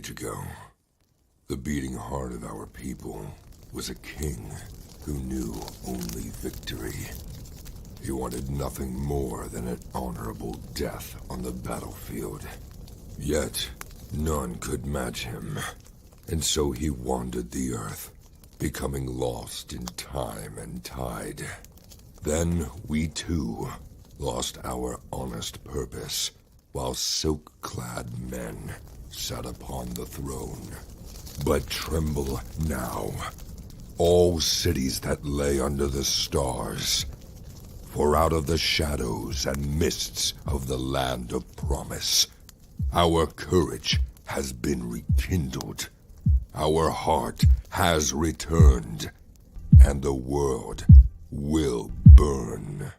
age ago, the beating heart of our people was a king who knew only victory. He wanted nothing more than an honorable death on the battlefield. Yet, none could match him, and so he wandered the earth, becoming lost in time and tide. Then we too lost our honest purpose, while silk-clad men sat upon the throne. But tremble now, all cities that lay under the stars, for out of the shadows and mists of the land of promise, our courage has been rekindled, our heart has returned, and the world will burn.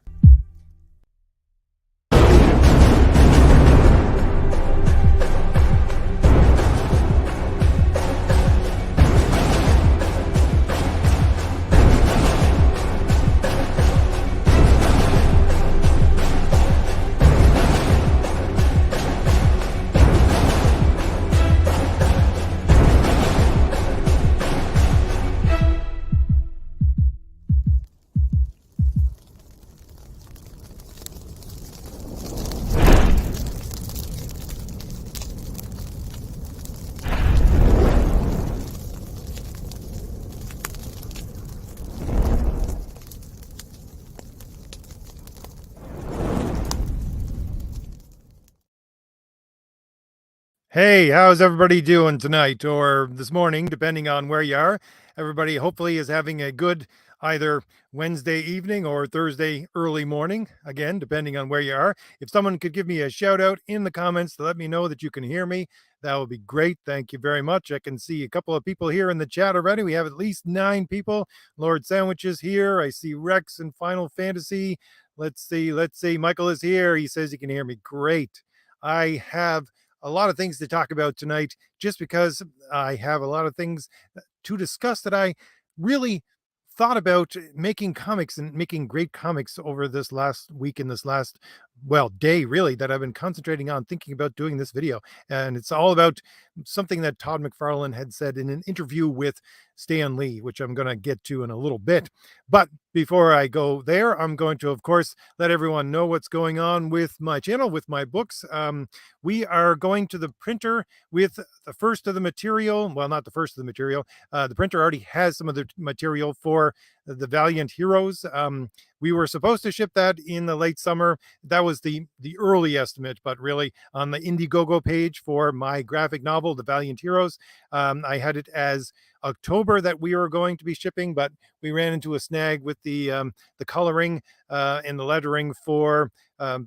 Hey, how's everybody doing tonight or this morning, depending on where you are? Everybody hopefully is having a good either Wednesday evening or Thursday early morning, again, depending on where you are. If someone could give me a shout out in the comments to let me know that you can hear me, that would be great. Thank you very much. I can see a couple of people here in the chat already. We have at least 9 people. Lord Sandwich is here. I see Rex and Final Fantasy. Let's see. Michael is here. He says he can hear me. Great. I have a lot of things to talk about tonight, just because I have a lot of things to discuss that I really thought about making comics and making great comics over this last week and this last, well, day really, that I've been concentrating on thinking about doing this video. And it's all about something that Todd McFarland had said in an interview with Stan Lee, which I'm going to get to in a little bit. But before I go there, I'm going to, of course, let everyone know what's going on with my channel, with my books. We are going to the printer with the first of the material. Well, not the first of the material. The printer already has some of the material for the Valiant Heroes. We were supposed to ship that in the late summer. That was the early estimate, but really on the Indiegogo page for my graphic novel, The Valiant Heroes, I had it as October that we were going to be shipping, but we ran into a snag with the coloring and the lettering for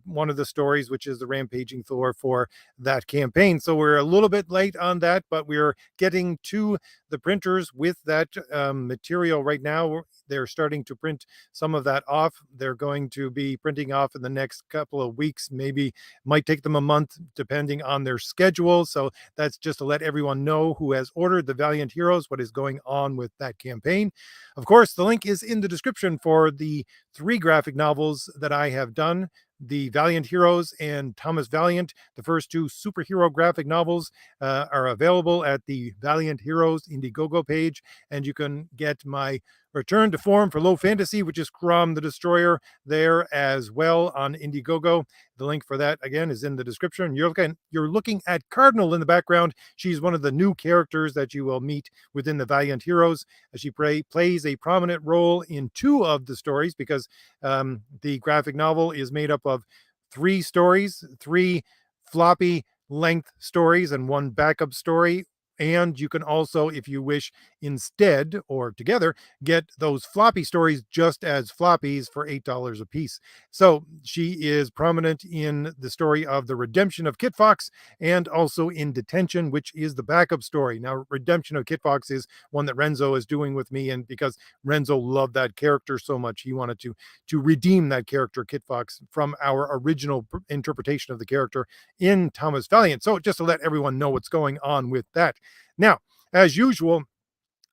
one of the stories, which is the Rampaging Thor for that campaign. So we're a little bit late on that, but we're getting to the printers with that material right now. They're starting to print some of that off. They're going to be printing off in the next couple of weeks, maybe might take them a month depending on their schedule. So that's just to let everyone know who has ordered the Valiant Heroes what is going on with that campaign. Of course, the link is in the description for the 3 graphic novels that I have done. The Valiant Heroes and Thomas Valiant, the first 2 superhero graphic novels, are available at the Valiant Heroes Indiegogo page, and you can get my Return to Form for Low Fantasy, which is Crom the Destroyer, there as well on Indiegogo. The link for that, again, is in the description. You're looking at Cardinal in the background. She's one of the new characters that you will meet within the Valiant Heroes. She plays a prominent role in 2 of the stories, because the graphic novel is made up of 3 stories, 3 floppy length stories and 1 backup story. And you can also, if you wish, instead or together, get those floppy stories just as floppies for $8 a piece. So she is prominent in the story of the redemption of Kit Fox, and also in Detention, which is the backup story. Now, Redemption of Kit Fox is one that Renzo is doing with me, and because Renzo loved that character so much, he wanted to redeem that character, Kit Fox, from our original interpretation of the character in Thomas Valiant. So just to let everyone know what's going on with that. Now, as usual,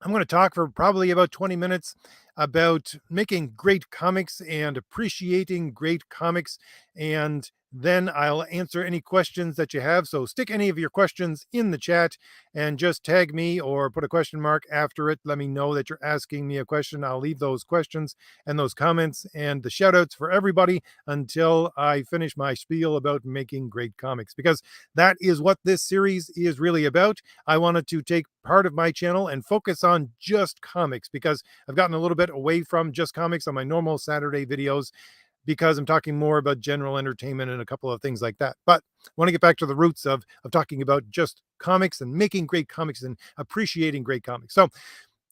I'm going to talk for probably about 20 minutes about making great comics and appreciating great comics, and then I'll answer any questions that you have. So stick any of your questions in the chat and just tag me or put a question mark after it. Let me know that you're asking me a question. I'll leave those questions and those comments and the shout outs for everybody until I finish my spiel about making great comics, because that is what this series is really about. I wanted to take part of my channel and focus on just comics, because I've gotten a little bit away from just comics on my normal Saturday videos, because I'm talking more about general entertainment and a couple of things like that. But I want to get back to the roots of talking about just comics and making great comics and appreciating great comics. So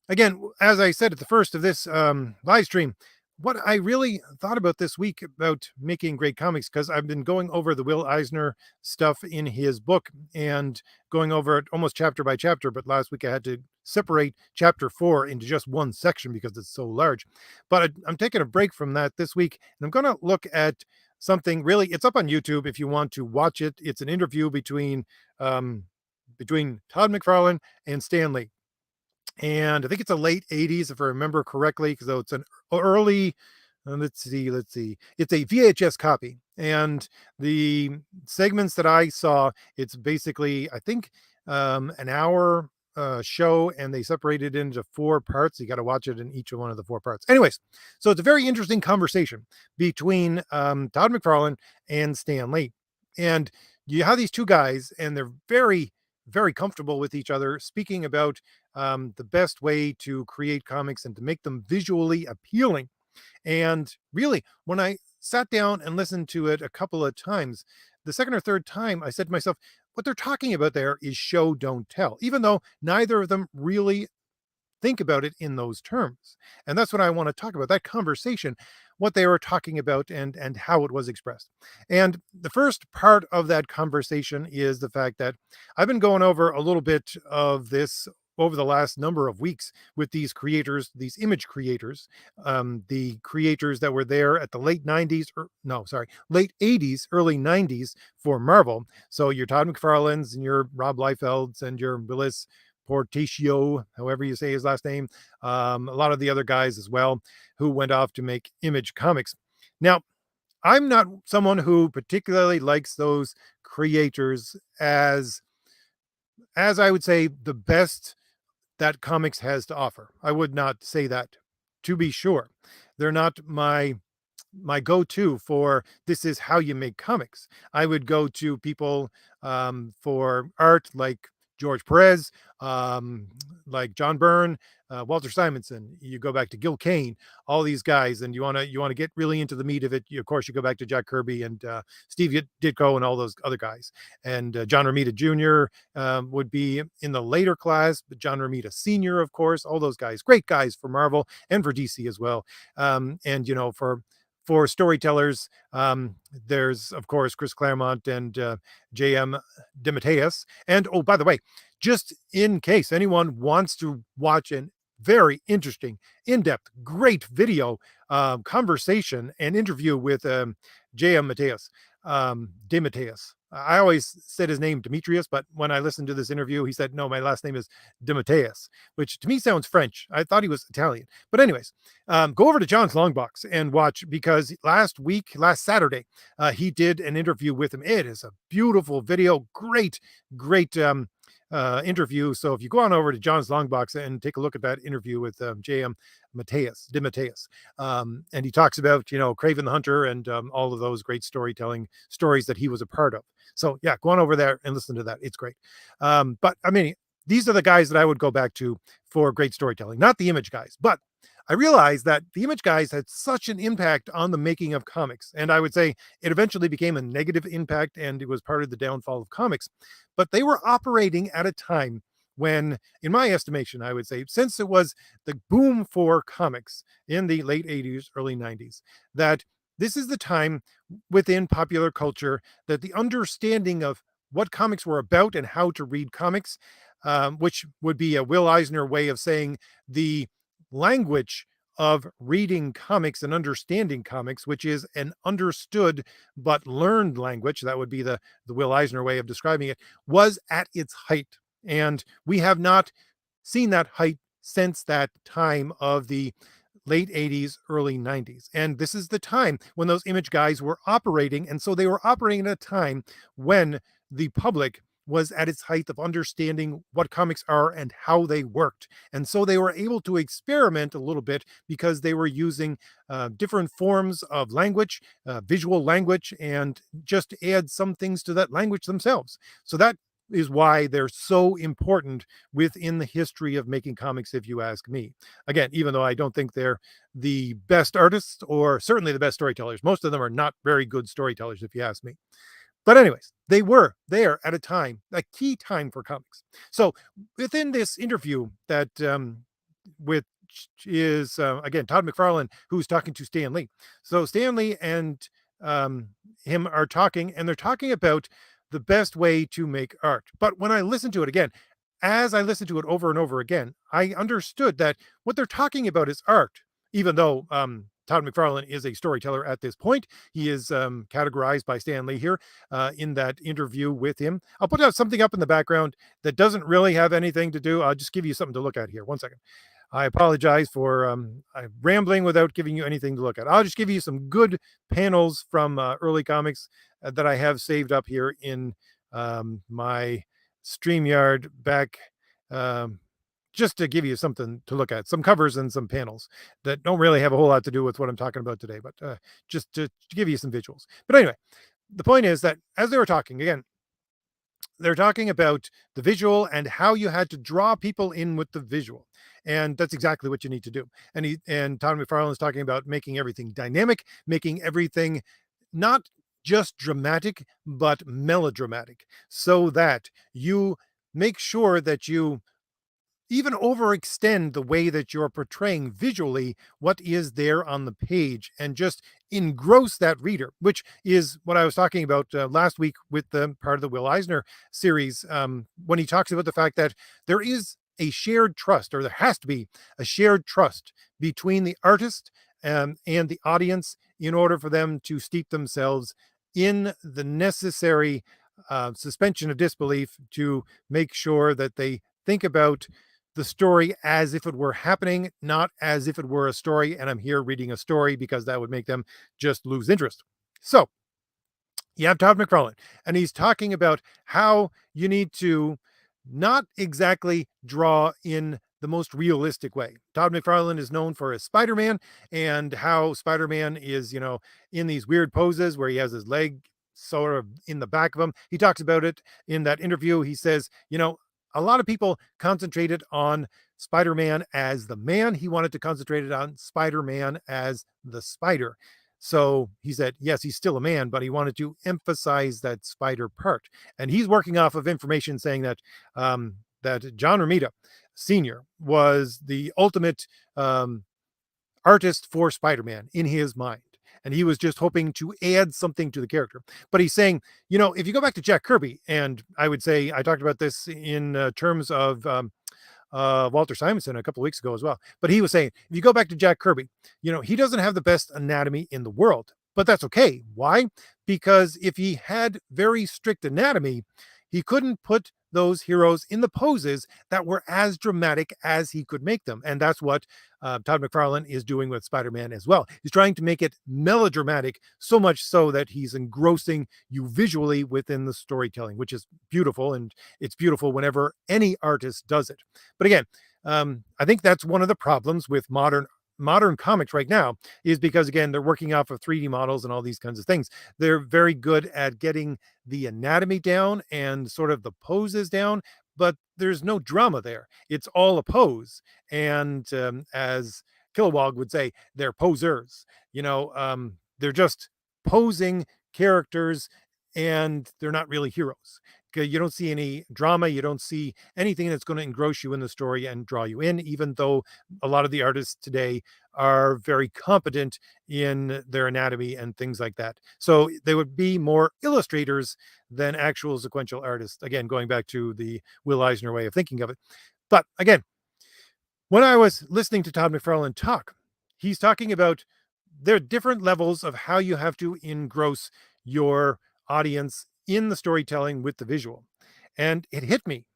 again, as I said at the first of this live stream, what I really thought about this week about making great comics, because I've been going over the Will Eisner stuff in his book and going over it almost chapter by chapter. But last week I had to separate chapter 4 into just one section because it's so large. But I'm taking a break from that this week, and I'm going to look at something really. It's up on YouTube if you want to watch it. It's an interview between Todd McFarland and Stan Lee, and I think it's a late 80s if I remember correctly, because it's an early let's see, it's a VHS copy, and the segments that I saw, it's basically, I think, an hour show, and they separated it into 4 parts. You got to watch it in each one of the 4 parts. Anyways, so it's a very interesting conversation between Todd McFarlane and Stan Lee, and you have these two guys, and they're very, very comfortable with each other, speaking about the best way to create comics and to make them visually appealing. And really, when I sat down and listened to it a couple of times, the second or third time, I said to myself, what they're talking about there is show, don't tell, even though neither of them really think about it in those terms. And that's what I want to talk about, that conversation, what they were talking about, and how it was expressed. And the first part of that conversation is the fact that I've been going over a little bit of this over the last number of weeks with these creators, these image creators, the creators that were there at the late 90s, or no, sorry, late 80s, early 90s for Marvel. So your Todd McFarlane's and your Rob Liefeld's and your Willis Portacio, however you say his last name, a lot of the other guys as well, who went off to make Image Comics. Now, I'm not someone who particularly likes those creators as I would say the best that comics has to offer. I would not say that, to be sure. They're not my go-to for this is how you make comics. I would go to people for art like George Perez, like John Byrne, Walter Simonson. You go back to Gil Kane, all these guys, and you want to get really into the meat of it. Of course, you go back to Jack Kirby and Steve Ditko and all those other guys. And John Romita Jr. Would be in the later class, but John Romita Sr., of course, all those guys, great guys for Marvel and for DC as well. And for storytellers, there's of course Chris Claremont and J.M. DeMatteis. And oh, by the way, just in case anyone wants to watch an very interesting, in-depth, great video conversation and interview with J.M. DeMatteis. I always said his name Demetrius, but when I listened to this interview, he said, no, my last name is DeMatteis, which to me sounds French. I thought he was Italian. But anyways, go over to John's Longbox and watch, because last Saturday, he did an interview with him. It is a beautiful video. Great interview. So if you go on over to John's Longbox and take a look at that interview with J.M. DeMatteis, and he talks about, Craven the Hunter and all of those great storytelling stories that he was a part of. So yeah, go on over there and listen to that. It's great. But I mean, these are the guys that I would go back to for great storytelling, not the Image guys. But I realized that the Image guys had such an impact on the making of comics. And I would say it eventually became a negative impact, and it was part of the downfall of comics. But they were operating at a time when, in my estimation, I would say, since it was the boom for comics in the late 80s, early 90s, that this is the time within popular culture that the understanding of what comics were about and how to read comics, which would be a Will Eisner way of saying the language of reading comics and understanding comics, which is an understood but learned language, that would be the Will Eisner way of describing it, was at its height. And we have not seen that height since that time of the late 80s, early 90s. And this is the time when those image guys were operating. And so they were operating at a time when the public was at its height of understanding what comics are and how they worked. And so they were able to experiment a little bit because they were using different forms of language, visual language, and just add some things to that language themselves. So that is why they're so important within the history of making comics, if you ask me. Again, even though I don't think they're the best artists or certainly the best storytellers, most of them are not very good storytellers, if you ask me. But anyways, they were there at a time, a key time for comics. So within this interview that with is again Todd McFarland, who's talking to Stan Lee. So Stan Lee and um, him are talking, and they're talking about the best way to make art. But when I listen to it again, as I listened to it over and over again, I understood that what they're talking about is art, even though Todd McFarlane is a storyteller at this point. He is categorized by Stan Lee here in that interview with him. I'll put out something up in the background that doesn't really have anything to do. I'll just give you something to look at here. One second. I apologize for rambling without giving you anything to look at. I'll just give you some good panels from early comics that I have saved up here in my StreamYard back, um, just to give you something to look at, some covers and some panels that don't really have a whole lot to do with what I'm talking about today, but just to give you some visuals. But anyway, the point is that as they were talking, again, they're talking about the visual and how you had to draw people in with the visual. And that's exactly what you need to do. And Todd McFarlane is talking about making everything dynamic, making everything not just dramatic, but melodramatic, so that you make sure that you even overextend the way that you're portraying visually what is there on the page and just engross that reader, which is what I was talking about last week with the part of the Will Eisner series, when he talks about the fact that there is a shared trust, or there has to be a shared trust between the artist and the audience in order for them to steep themselves in the necessary suspension of disbelief to make sure that they think about the story as if it were happening, not as if it were a story. And I'm here reading a story because that would make them just lose interest. So you have Todd McFarlane, and he's talking about how you need to not exactly draw in the most realistic way. Todd McFarlane is known for his Spider-Man and how Spider-Man is, in these weird poses where he has his leg sort of in the back of him. He talks about it in that interview. He says, a lot of people concentrated on Spider-Man as the man. He wanted to concentrate it on Spider-Man as the spider. So he said, yes, he's still a man, but he wanted to emphasize that spider part. And he's working off of information saying that that John Romita Sr. was the ultimate artist for Spider-Man in his mind. And he was just hoping to add something to the character. But he's saying, if you go back to Jack Kirby, and I would say I talked about this in terms of Walter Simonson a couple of weeks ago as well. But he was saying, if you go back to Jack Kirby, he doesn't have the best anatomy in the world, but that's okay. Why? Because if he had very strict anatomy, he couldn't put those heroes in the poses that were as dramatic as he could make them. And that's what Todd McFarlane is doing with Spider-Man as well. He's trying to make it melodramatic, so much so that he's engrossing you visually within the storytelling, which is beautiful. And it's beautiful whenever any artist does it. But again, I think that's one of the problems with modern comics right now, is because again they're working off of 3D models and all these kinds of things. They're very good at getting the anatomy down and sort of the poses down, but there's no drama there. It's all a pose. And as Kilowog would say, they're posers. They're just posing characters, and they're not really heroes. You don't see any drama. You don't see anything that's going to engross you in the story and draw you in, even though a lot of the artists today are very competent in their anatomy and things like that. So they would be more illustrators than actual sequential artists. Again, going back to the Will Eisner way of thinking of it. But again, when I was listening to Todd McFarlane talk, he's talking about there are different levels of how you have to engross your audience in the storytelling with the visual. And it hit me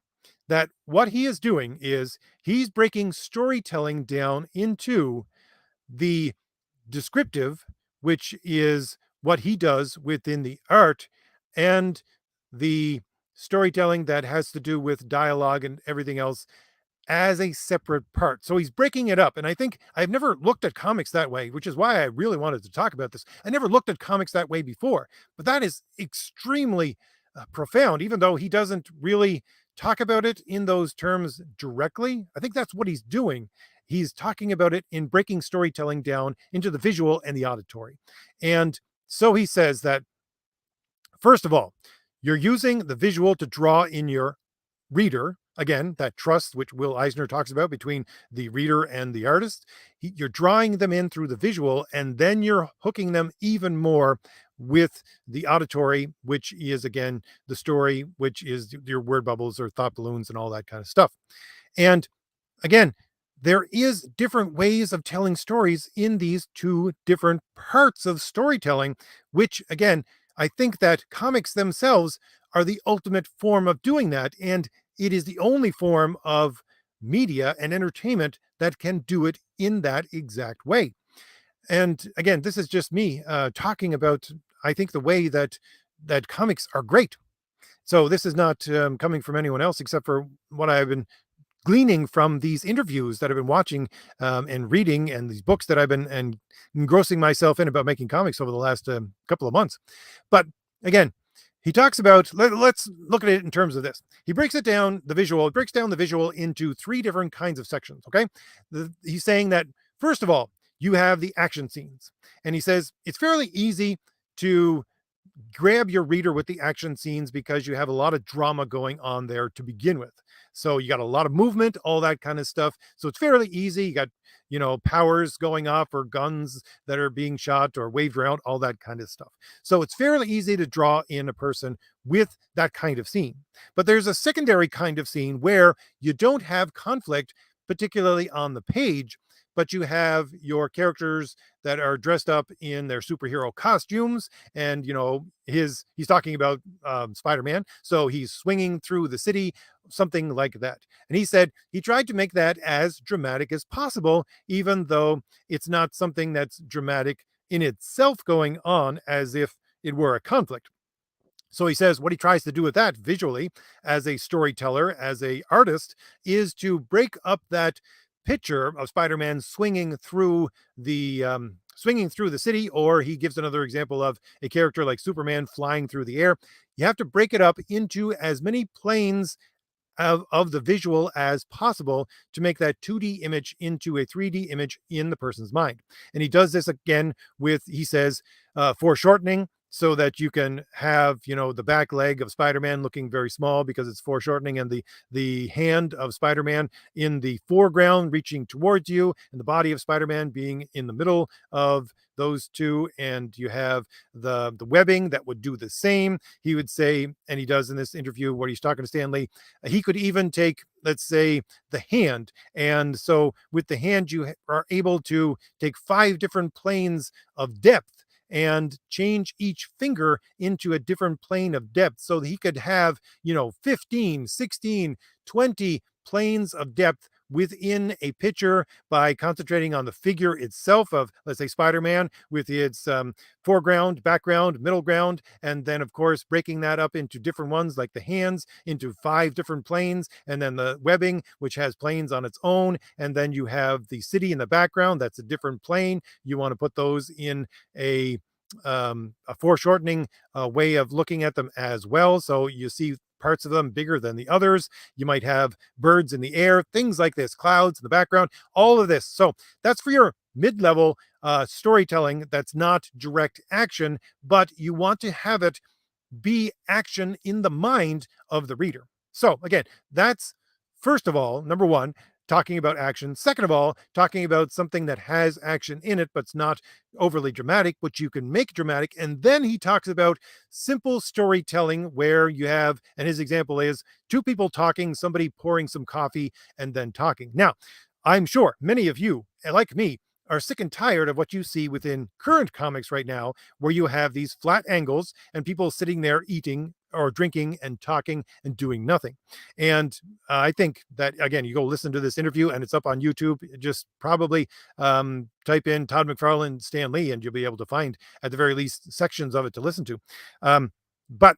that what he is doing is he's breaking storytelling down into the descriptive, which is what he does within the art, and the storytelling that has to do with dialogue and everything else as a separate part. So he's breaking it up. And I think I've never looked at comics that way, which is why I really wanted to talk about this. I never looked at comics that way before, but that is extremely profound, even though he doesn't really talk about it in those terms directly. I think that's what he's doing. He's talking about it in breaking storytelling down into the visual and the auditory. And so he says that, first of all, you're using the visual to draw in your reader. Again, that trust, which Will Eisner talks about between the reader and the artist. You're drawing them in through the visual, and then you're hooking them even more with the auditory, which is, again, the story, which is your word bubbles or thought balloons and all that kind of stuff. And again, there is different ways of telling stories in these two different parts of storytelling, which, again, I think that comics themselves are the ultimate form of doing that. And it is the only form of media and entertainment that can do it in that exact way. And again, this is just me talking about, I think, the way that comics are great. So this is not coming from anyone else except for what I've been gleaning from these interviews that I've been watching and reading, and these books that I've been and engrossing myself in about making comics over the last couple of months. But again, he talks about, let's look at it in terms of this. He breaks it down, breaks down the visual into three different kinds of sections. Okay. He's saying that, first of all, you have the action scenes. And he says it's fairly easy to grab your reader with the action scenes because you have a lot of drama going on there to begin with. So you got a lot of movement, all that kind of stuff. So it's fairly easy. You got, powers going off or guns that are being shot or waved around, all that kind of stuff. So it's fairly easy to draw in a person with that kind of scene. But there's a secondary kind of scene where you don't have conflict, particularly on the page, but you have your characters that are dressed up in their superhero costumes, and he's talking about Spider-Man, so he's swinging through the city, something like that. And he said he tried to make that as dramatic as possible, even though it's not something that's dramatic in itself going on as if it were a conflict. So he says what he tries to do with that visually as a storyteller, as a artist, is to break up that picture of Spider-Man swinging through the city, or he gives another example of a character like Superman flying through the air. You have to break it up into as many planes of the visual as possible to make that 2D image into a 3D image in the person's mind. And he does this again with, he says, foreshortening, so that you can have, the back leg of Spider-Man looking very small because it's foreshortening, and the hand of Spider-Man in the foreground reaching towards you, and the body of Spider-Man being in the middle of those two. And you have the webbing that would do the same. He would say, and he does in this interview where he's talking to Stanley, he could even take, let's say, the hand. And so with the hand, you are able to take 5 different planes of depth and change each finger into a different plane of depth, so that he could have, 15, 16, 20 planes of depth within a picture by concentrating on the figure itself of, let's say, Spider-Man with its foreground, background, middle ground, and then, of course, breaking that up into different ones like the hands into 5 different planes, and then the webbing, which has planes on its own, and then you have the city in the background. That's a different plane. You want to put those in a foreshortening way of looking at them as well. So you see parts of them bigger than the others. You might have birds in the air, things like this, clouds in the background, all of this. So that's for your mid-level storytelling. That's not direct action, but you want to have it be action in the mind of the reader. So again, that's, first of all, number one, talking about action. Second of all, talking about something that has action in it, but it's not overly dramatic, but you can make dramatic. And then he talks about simple storytelling where you have, and his example is 2 people talking, somebody pouring some coffee and then talking. Now, I'm sure many of you, like me, are sick and tired of what you see within current comics right now, where you have these flat angles and people sitting there eating or drinking and talking and doing nothing. And I think that, again, you go listen to this interview and it's up on YouTube. Just probably type in Todd McFarland, Stan Lee, and you'll be able to find, at the very least, sections of it to listen to. But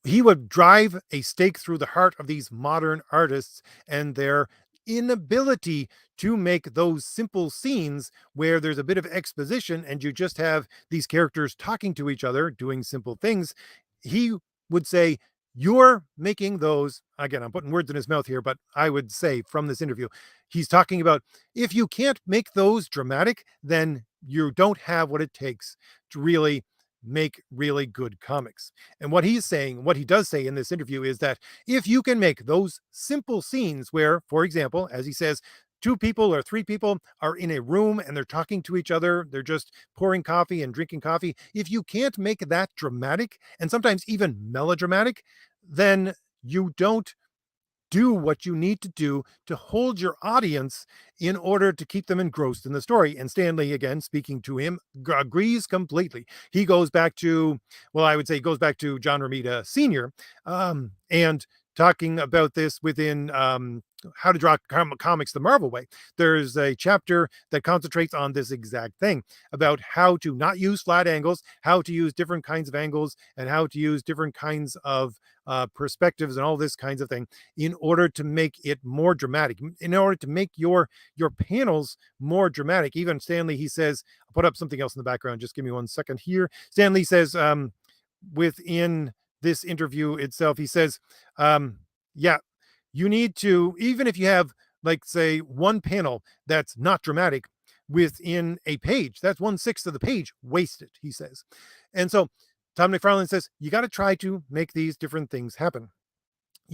he would drive a stake through the heart of these modern artists and their inability to make those simple scenes where there's a bit of exposition and you just have these characters talking to each other, doing simple things. He would say, you're making those, again, I'm putting words in his mouth here, but I would say from this interview, he's talking about, if you can't make those dramatic, then you don't have what it takes to really make really good comics. And what he's saying, what he does say in this interview, is that if you can make those simple scenes where, for example, as he says, two people or three people are in a room and they're talking to each other, they're just pouring coffee and drinking coffee. If you can't make that dramatic and sometimes even melodramatic, then you don't do what you need to do to hold your audience in order to keep them engrossed in the story. And Stanley, again, speaking to him, agrees completely. He goes back to, well, I would say he goes back to John Romita Sr. And talking about this within How to Draw Comics the Marvel Way. There's a chapter that concentrates on this exact thing, about how to not use flat angles, how to use different kinds of angles, and how to use different kinds of perspectives and all this kinds of thing in order to make it more dramatic, in order to make your panels more dramatic. Even Stanley, he says, I'll put up something else in the background. Just give me 1 second here. Stanley says, within this interview itself, he says, yeah, you need to, even if you have, like, say, one panel that's not dramatic within a page, that's 1/6 of the page wasted, he says. And so Tom McFarland says, you got to try to make these different things happen.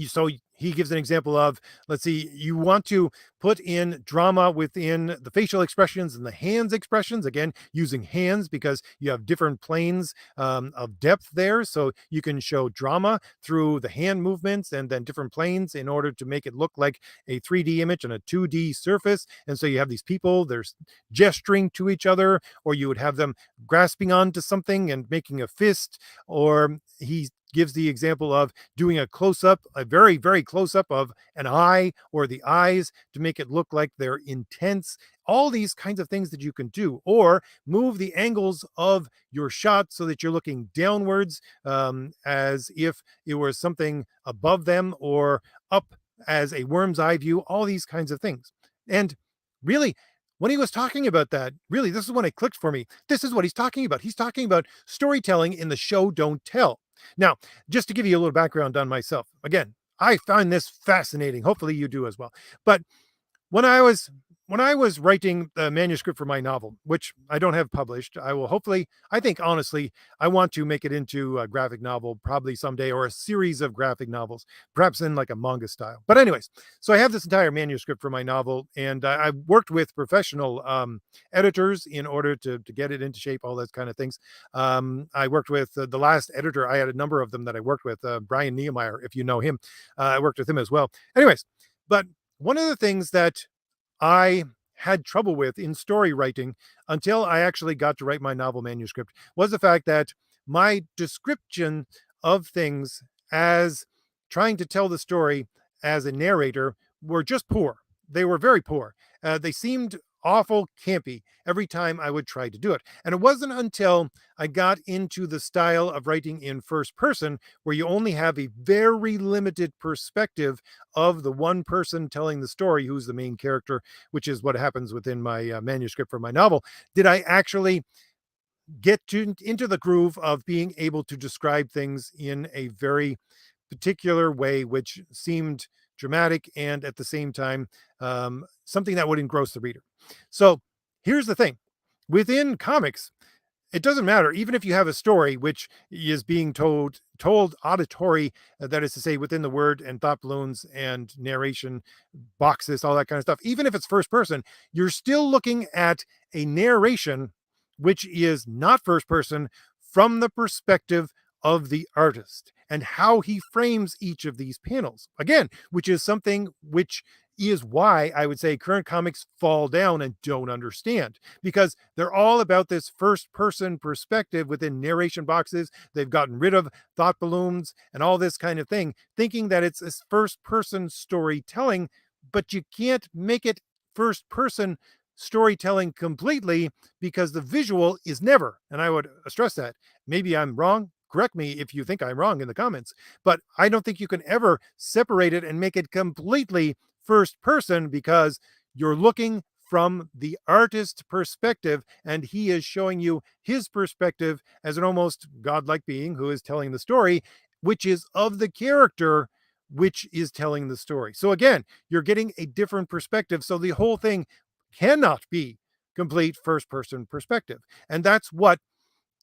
So he gives an example of, let's see, you want to put in drama within the facial expressions and the hands expressions, again, using hands because you have different planes of depth there. So you can show drama through the hand movements and then different planes in order to make it look like a 3D image on a 2D surface. And so you have these people, they're gesturing to each other, or you would have them grasping onto something and making a fist, or he gives the example of doing a close-up, a very, very close-up of an eye or the eyes to make it look like they're intense. All these kinds of things that you can do, or move the angles of your shot so that you're looking downwards as if it were something above them, or up as a worm's eye view, all these kinds of things. And really, when he was talking about that, really, this is when it clicked for me. This is what he's talking about. He's talking about storytelling in the show don't tell. Now, just to give you a little background on myself, again, I find this fascinating. Hopefully you do as well. But when I was writing the manuscript for my novel, which I don't have published, I will hopefully, I think honestly, I want to make it into a graphic novel probably someday, or a series of graphic novels, perhaps in like a manga style. But anyways, so I have this entire manuscript for my novel, and I worked with professional editors in order to get it into shape, all those kind of things. I worked with the last editor. I had a number of them that I worked with, Brian Niemeyer, if you know him. I worked with him as well. Anyways, but one of the things that I had trouble with in story writing until I actually got to write my novel manuscript was the fact that my description of things as trying to tell the story as a narrator were just poor. They were very poor. They seemed awful campy every time I would try to do it. And it wasn't until I got into the style of writing in first person, where you only have a very limited perspective of the one person telling the story, who's the main character, which is what happens within my manuscript for my novel, did I actually get into the groove of being able to describe things in a very particular way, which seemed dramatic and at the same time something that would engross the reader. So here's the thing. Within comics, it doesn't matter, even if you have a story which is being told auditory, that is to say within the word and thought balloons and narration boxes, all that kind of stuff. Even if it's first person, you're still looking at a narration which is not first person, from the perspective of the artist and how he frames each of these panels, again, which is something which is why I would say current comics fall down and don't understand, because they're all about this first person perspective within narration boxes. They've gotten rid of thought balloons and all this kind of thing, thinking that it's this first person storytelling, but you can't make it first person storytelling completely because the visual is never, and I would stress that. Maybe I'm wrong. Correct me if you think I'm wrong in the comments, but I don't think you can ever separate it and make it completely first person, because you're looking from the artist's perspective and he is showing you his perspective as an almost godlike being who is telling the story, which is of the character which is telling the story. So again, you're getting a different perspective. So the whole thing cannot be complete first person perspective. And that's what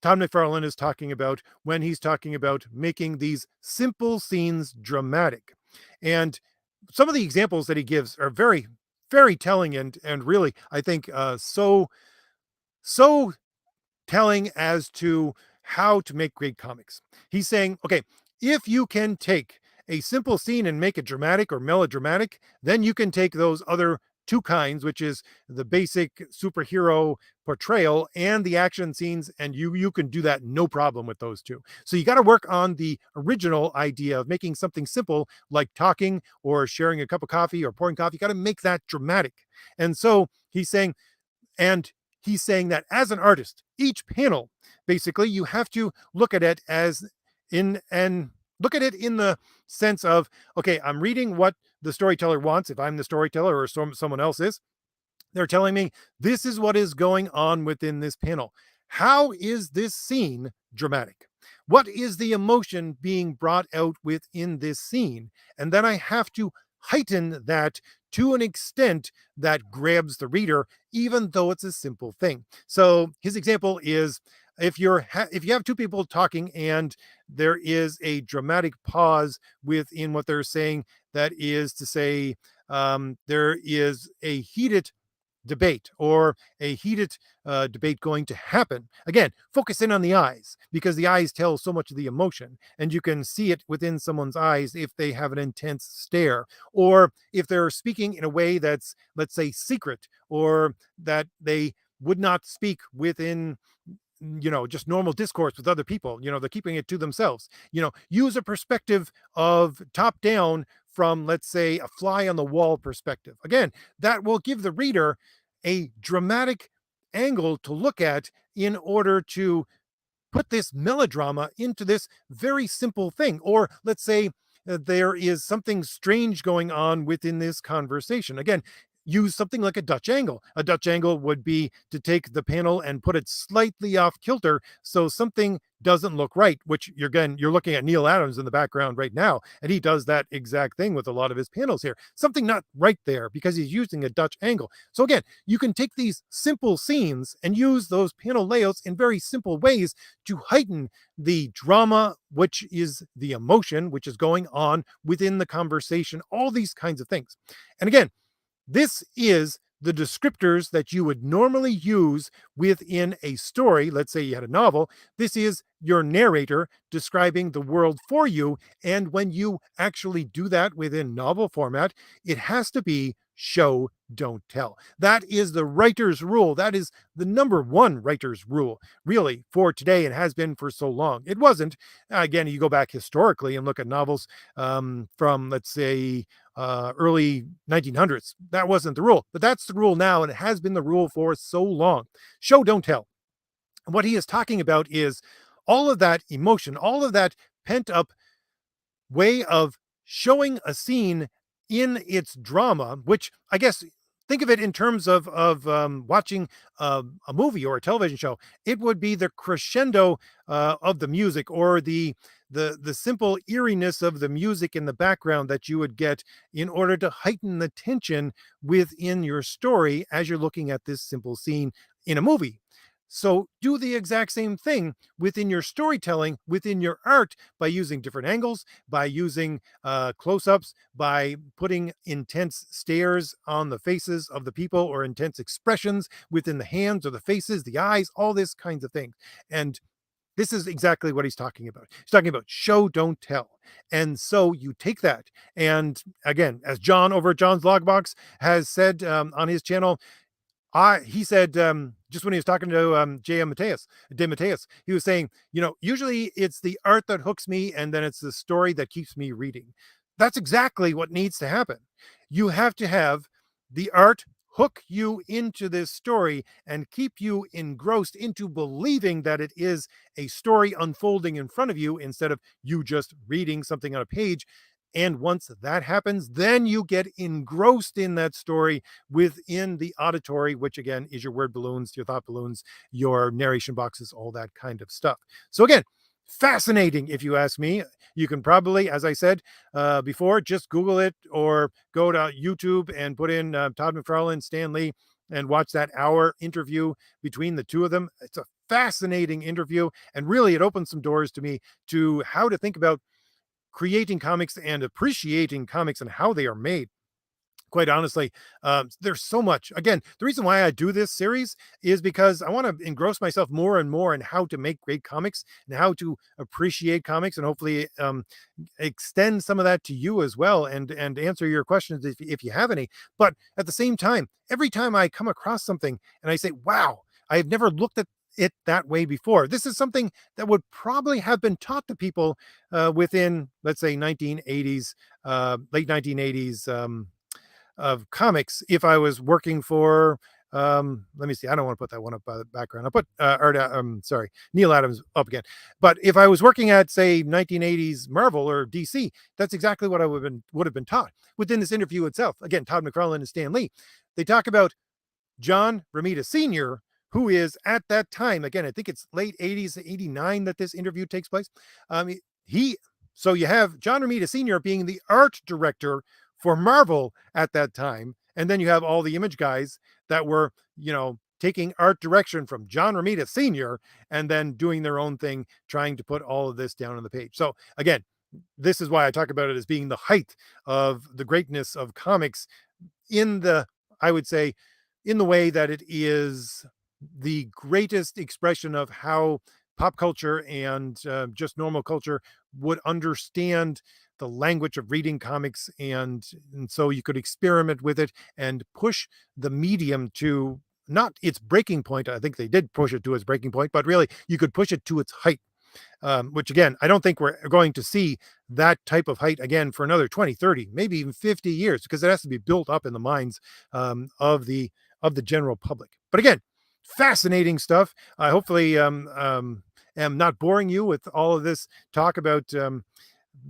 Todd McFarland is talking about when he's talking about making these simple scenes dramatic. And some of the examples that he gives are very, very telling, and really, I think, so telling as to how to make great comics. He's saying, okay, if you can take a simple scene and make it dramatic or melodramatic, then you can take those other two kinds, which is the basic superhero portrayal and the action scenes, and you can do that no problem with those two. So you got to work on the original idea of making something simple like talking or sharing a cup of coffee or pouring coffee. You got to make that dramatic. And so and he's saying that as an artist, each panel, basically, you have to look at it as in and look at it in the sense of, okay, I'm reading what the storyteller wants. If I'm the storyteller or someone else is, they're telling me this is what is going on within this panel. How is this scene dramatic? What is the emotion being brought out within this scene? And then I have to heighten that to an extent that grabs the reader, even though it's a simple thing. So his example is, if you have two people talking and there is a dramatic pause within what they're saying, that is to say, there is a heated debate or a heated debate going to happen. Again, focus in on the eyes, because the eyes tell so much of the emotion, and you can see it within someone's eyes if they have an intense stare, or if they're speaking in a way that's, let's say, secret, or that they would not speak within, just normal discourse with other people. They're keeping it to themselves. Use a perspective of top down from, let's say, a fly on the wall perspective. Again, that will give the reader a dramatic angle to look at in order to put this melodrama into this very simple thing. Or let's say there is something strange going on within this conversation. Again, use something like a Dutch angle. A Dutch angle would be to take the panel and put it slightly off kilter so something doesn't look right, which you're looking at Neil Adams in the background right now, and he does that exact thing with a lot of his panels here. Something not right there because he's using a Dutch angle. So again, you can take these simple scenes and use those panel layouts in very simple ways to heighten the drama, which is the emotion which is going on within the conversation, all these kinds of things. And again, this is the descriptors that you would normally use within a story. Let's say you had a novel. This is your narrator describing the world for you. And when you actually do that within novel format, it has to be show, don't tell. That is the writer's rule. That is the number one writer's rule, really, for today, and has been for so long. It wasn't. Again, you go back historically and look at novels from, let's say, early 1900s. That wasn't the rule, but that's the rule now, and it has been the rule for so long. Show, don't tell. What he is talking about is all of that emotion, all of that pent up way of showing a scene in its drama, which I guess, think of it in terms of watching a movie or a television show. It would be the crescendo of the music, or the simple eeriness of the music in the background that you would get in order to heighten the tension within your story as you're looking at this simple scene in a movie. So do the exact same thing within your storytelling, within your art, by using different angles, by using close-ups, by putting intense stares on the faces of the people, or intense expressions within the hands or the faces, the eyes, all this kinds of things. And This is exactly what he's talking about. He's talking about show, don't tell. And so you take that. And again, as John over at John's Logbox has said on his channel, he said just when he was talking to J.M. Mateus, De Mateus, he was saying, usually it's the art that hooks me, and then it's the story that keeps me reading. That's exactly what needs to happen. You have to have the art hook you into this story and keep you engrossed into believing that it is a story unfolding in front of you instead of you just reading something on a page. And once that happens, then you get engrossed in that story within the auditory, which again is your word balloons, your thought balloons, your narration boxes, all that kind of stuff. So again, fascinating, if you ask me. You can probably, as I said before, just Google it or go to YouTube and put in Todd McFarland, Stan Lee, and watch that hour interview between the two of them. It's a fascinating interview, and really it opens some doors to me to how to think about creating comics and appreciating comics and how they are made. Quite honestly, there's so much. Again, the reason why I do this series is because I want to engross myself more and more in how to make great comics and how to appreciate comics, and hopefully extend some of that to you as well, and answer your questions if you have any. But at the same time, every time I come across something and I say, wow, I've never looked at it that way before. This is something that would probably have been taught to people within, let's say, 1980s, late 1980s. Of comics if I was working for let me see, I don't want to put that one up by the background. I'll put Neil Adams up again. But if I was working at, say, 1980s Marvel or DC, that's exactly what I would have been taught within this interview itself. Again, Todd McFarlane and Stan Lee, they talk about John Romita Sr., who is at that time, again, I think it's late 80s, 89 that this interview takes place. He So you have John Romita Sr. being the art director for Marvel at that time. And then you have all the image guys that were, taking art direction from John Romita Sr. and then doing their own thing, trying to put all of this down on the page. So again, this is why I talk about it as being the height of the greatness of comics I would say, in the way that it is the greatest expression of how pop culture and just normal culture would understand the language of reading comics, and so you could experiment with it and push the medium to not its breaking point. I think they did push it to its breaking point, but really you could push it to its height, which again, I don't think we're going to see that type of height again for another 20, 30, maybe even 50 years, because it has to be built up in the minds of the general public. But again, fascinating stuff. I hopefully am not boring you with all of this talk about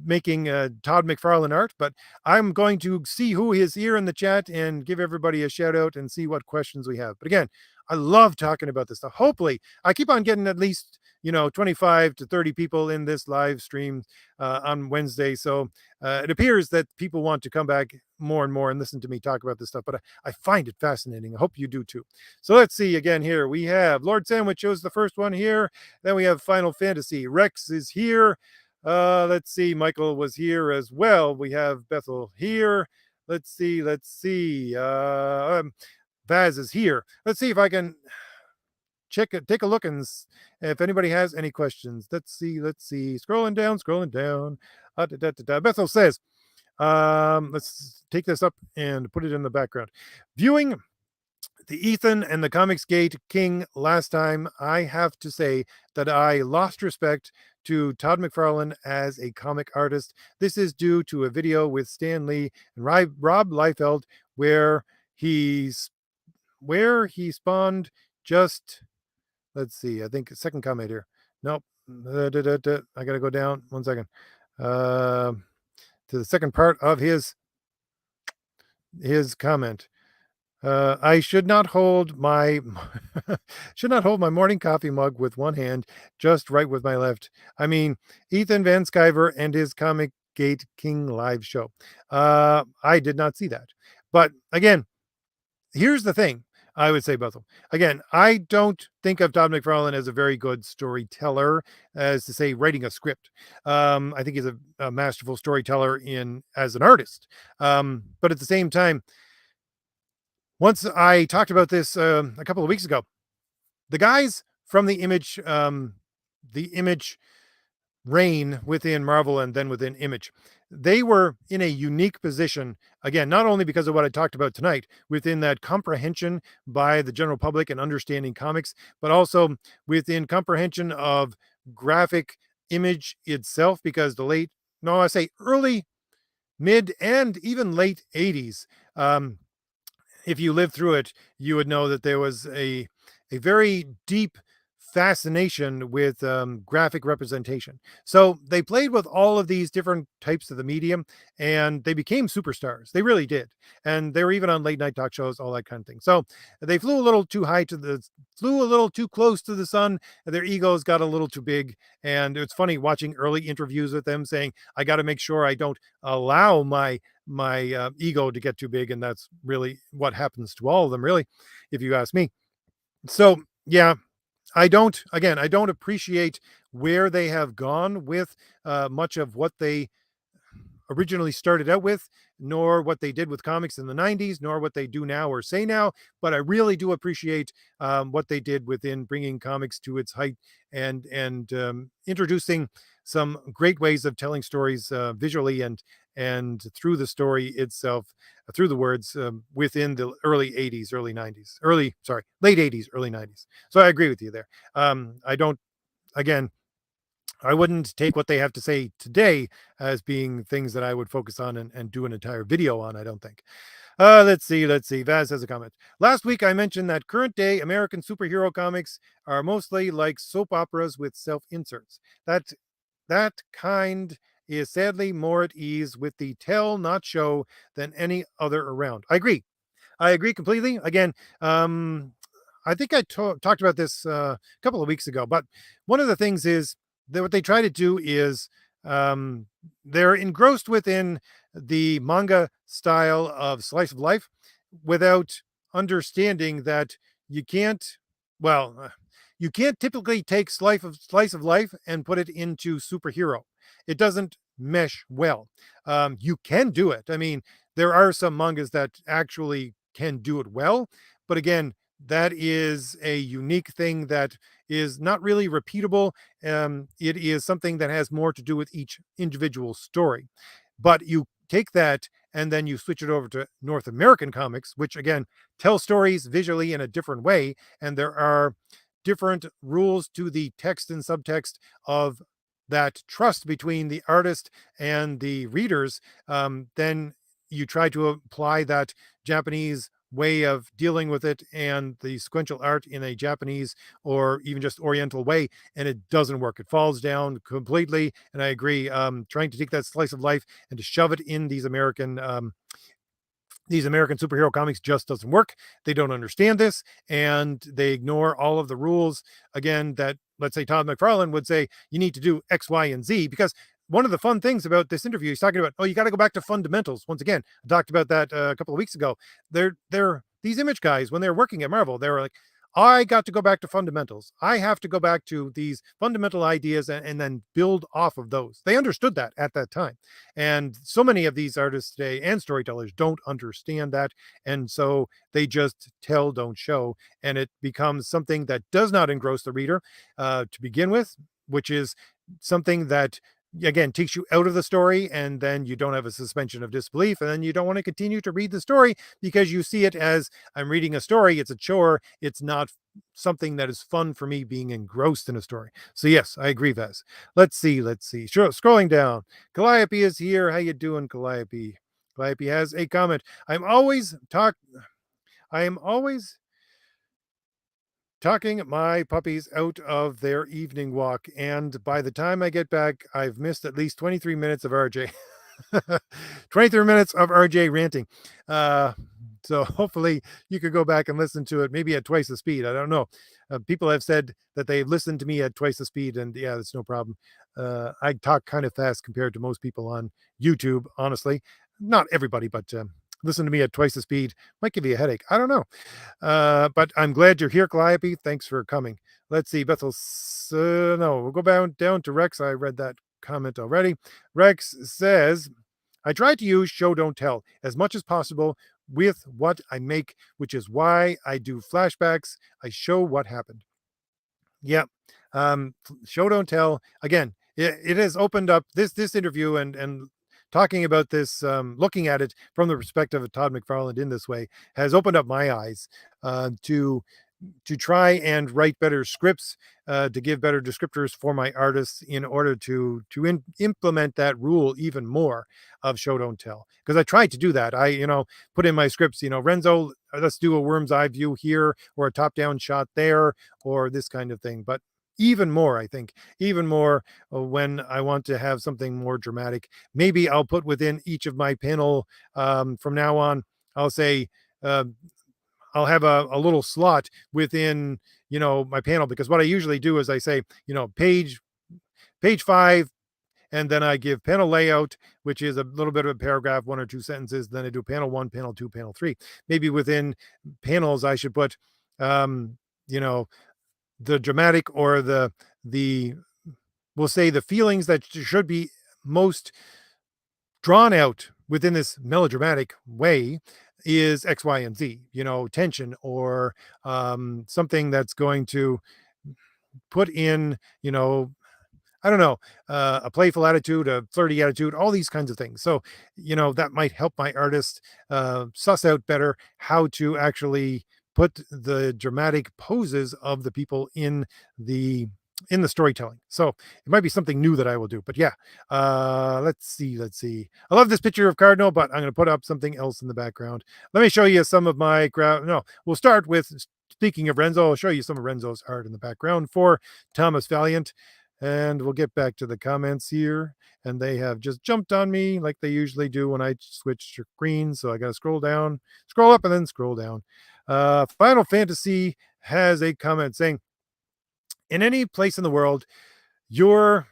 making Todd McFarlane art, but I'm going to see who is here in the chat and give everybody a shout out and see what questions we have. But again, I love talking about this stuff. Hopefully I keep on getting at least 25 to 30 people in this live stream on Wednesday. So it appears that people want to come back more and more and listen to me talk about this stuff, but I find it fascinating. I hope you do too. So let's see again here. We have Lord Sandwich shows the first one here. Then we have Final Fantasy. Rex is here. Let's see. Michael was here as well. We have Bethel here. Let's see. Vaz is here. Let's see if I can take a look and if anybody has any questions. Let's see. Scrolling down. Bethel says, let's take this up and put it in the background. Viewing the Ethan and the Comicsgate King last time, I have to say that I lost respect to Todd McFarlane as a comic artist. This is due to a video with Stan Lee and Rob Liefeld where he spawned just, let's see, I think second comment here. Nope. I gotta go down 1 second. To the second part of his comment. I should not hold my morning coffee mug with one hand, just right with my left. I mean, Ethan Van Sciver and his Comic Gate King live show. I did not see that. But again, here's the thing I would say about them. Again, I don't think of Todd McFarlane as a very good storyteller, as to say writing a script. I think he's a masterful storyteller as an artist. But at the same time, once I talked about this a couple of weeks ago, the guys from the Image the Image reign within Marvel and then within Image. They were in a unique position, again, not only because of what I talked about tonight, within that comprehension by the general public and understanding comics, but also within comprehension of graphic Image itself, because the late, no, I say early, mid, and even late 80s, if you lived through it, you would know that there was a very deep fascination with graphic representation. So they played with all of these different types of the medium, and they became superstars. They really did, and they were even on late night talk shows, all that kind of thing. So they flew a little too close to the sun. Their egos got a little too big, and it's funny watching early interviews with them saying, "I got to make sure I don't allow my ego to get too big," and that's really what happens to all of them, really, if you ask me. So yeah, I don't appreciate where they have gone with much of what they originally started out with, nor what they did with comics in the 90s, nor what they do now or say now. But I really do appreciate what they did within bringing comics to its height, and introducing some great ways of telling stories visually and through the story itself, through the words, within the early 80s, early 90s, late 80s, early 90s. So I agree with you there. I don't, again, I wouldn't take what they have to say today as being things that I would focus on and do an entire video on, I don't think. Let's see. Vaz has a comment. Last week, I mentioned that current day American superhero comics are mostly like soap operas with self inserts. That kind is sadly more at ease with the tell, not show than any other around. I agree completely. Again, I think I talked about this a couple of weeks ago, but one of the things is that what they try to do is um, they're engrossed within the manga style of slice of life without understanding that you can't, well, you can't typically take slice of life and put it into superhero. It doesn't mesh well. You can do it. I mean, there are some mangas that actually can do it well, but again, that is a unique thing that is not really repeatable. It is something that has more to do with each individual story. But you take that and then you switch it over to North American comics, which again tell stories visually in a different way, and there are different rules to the text and subtext of that trust between the artist and the readers. Then you try to apply that Japanese way of dealing with it and the sequential art in a Japanese or even just Oriental way, and it doesn't work. It falls down completely. And I agree. Trying to take that slice of life and to shove it in these American superhero comics just doesn't work. They don't understand this, and they ignore all of the rules. Again, that, let's say, Todd McFarland would say you need to do X, Y, and Z, because one of the fun things about this interview, he's talking about, oh, you got to go back to fundamentals. Once again, I talked about that a couple of weeks ago. They're these Image guys, when they're working at Marvel, they were like, I got to go back to fundamentals. I have to go back to these fundamental ideas and then build off of those. They understood that at that time. And so many of these artists today and storytellers don't understand that. And so they just tell, don't show. And it becomes something that does not engross the reader to begin with, which is something that, again, takes you out of the story, and then you don't have a suspension of disbelief, and then you don't want to continue to read the story because you see it as, I'm reading a story, it's a chore, it's not something that is fun for me being engrossed in a story. So yes, I agree, Vaz. Let's see. Sure, scrolling down. Calliope is here. How you doing, Calliope? Calliope has a comment. I am always talking my puppies out of their evening walk, and by the time I get back, I've missed at least 23 minutes of RJ. 23 minutes of RJ ranting. Uh, so hopefully you could go back and listen to it, maybe at twice the speed. I don't know. People have said that they've listened to me at twice the speed, and yeah, that's no problem. I talk kind of fast compared to most people on YouTube, honestly. Not everybody, but listen to me at twice the speed might give you a headache. I don't know. But I'm glad you're here, Calliope. Thanks for coming. Let's see, Bethel. No, we'll go down to Rex. I read that comment already. Rex says, I try to use show don't tell as much as possible with what I make, which is why I do flashbacks. I show what happened. Yeah, Show don't tell. Again, it has opened up this interview and talking about this, looking at it from the perspective of Todd McFarland in this way has opened up my eyes to try and write better scripts, to give better descriptors for my artists in order to implement that rule even more of show don't tell. Because I tried to do that. I put in my scripts, Renzo, let's do a worm's eye view here, or a top down shot there, or this kind of thing. But even more, I think, even more when I want to have something more dramatic. Maybe I'll put within each of my panel, from now on. I'll say. Uh, I'll have a little slot within, my panel, because what I usually do is I say, page 5, and then I give panel layout, which is a little bit of a paragraph, 1 or 2 sentences. Then I do panel 1, panel 2, panel 3. Maybe within panels I should put, um, you know, the dramatic, or the we'll say the feelings that should be most drawn out within this melodramatic way is X, Y, and Z, tension, or something that's going to put in, I don't know, a playful attitude, a flirty attitude, all these kinds of things. So, that might help my artist suss out better how to actually put the dramatic poses of the people in the storytelling. So it might be something new that I will do. But yeah, let's see. I love this picture of Cardinal, but I'm going to put up something else in the background. Let me show you some of my crowd. No, we'll start with, speaking of Renzo, I'll show you some of Renzo's art in the background for Thomas Valiant. And we'll get back to the comments here. And they have just jumped on me like they usually do when I switch screens. So I got to scroll up, and then scroll down. Final Fantasy has a comment saying, in any place in the world, you're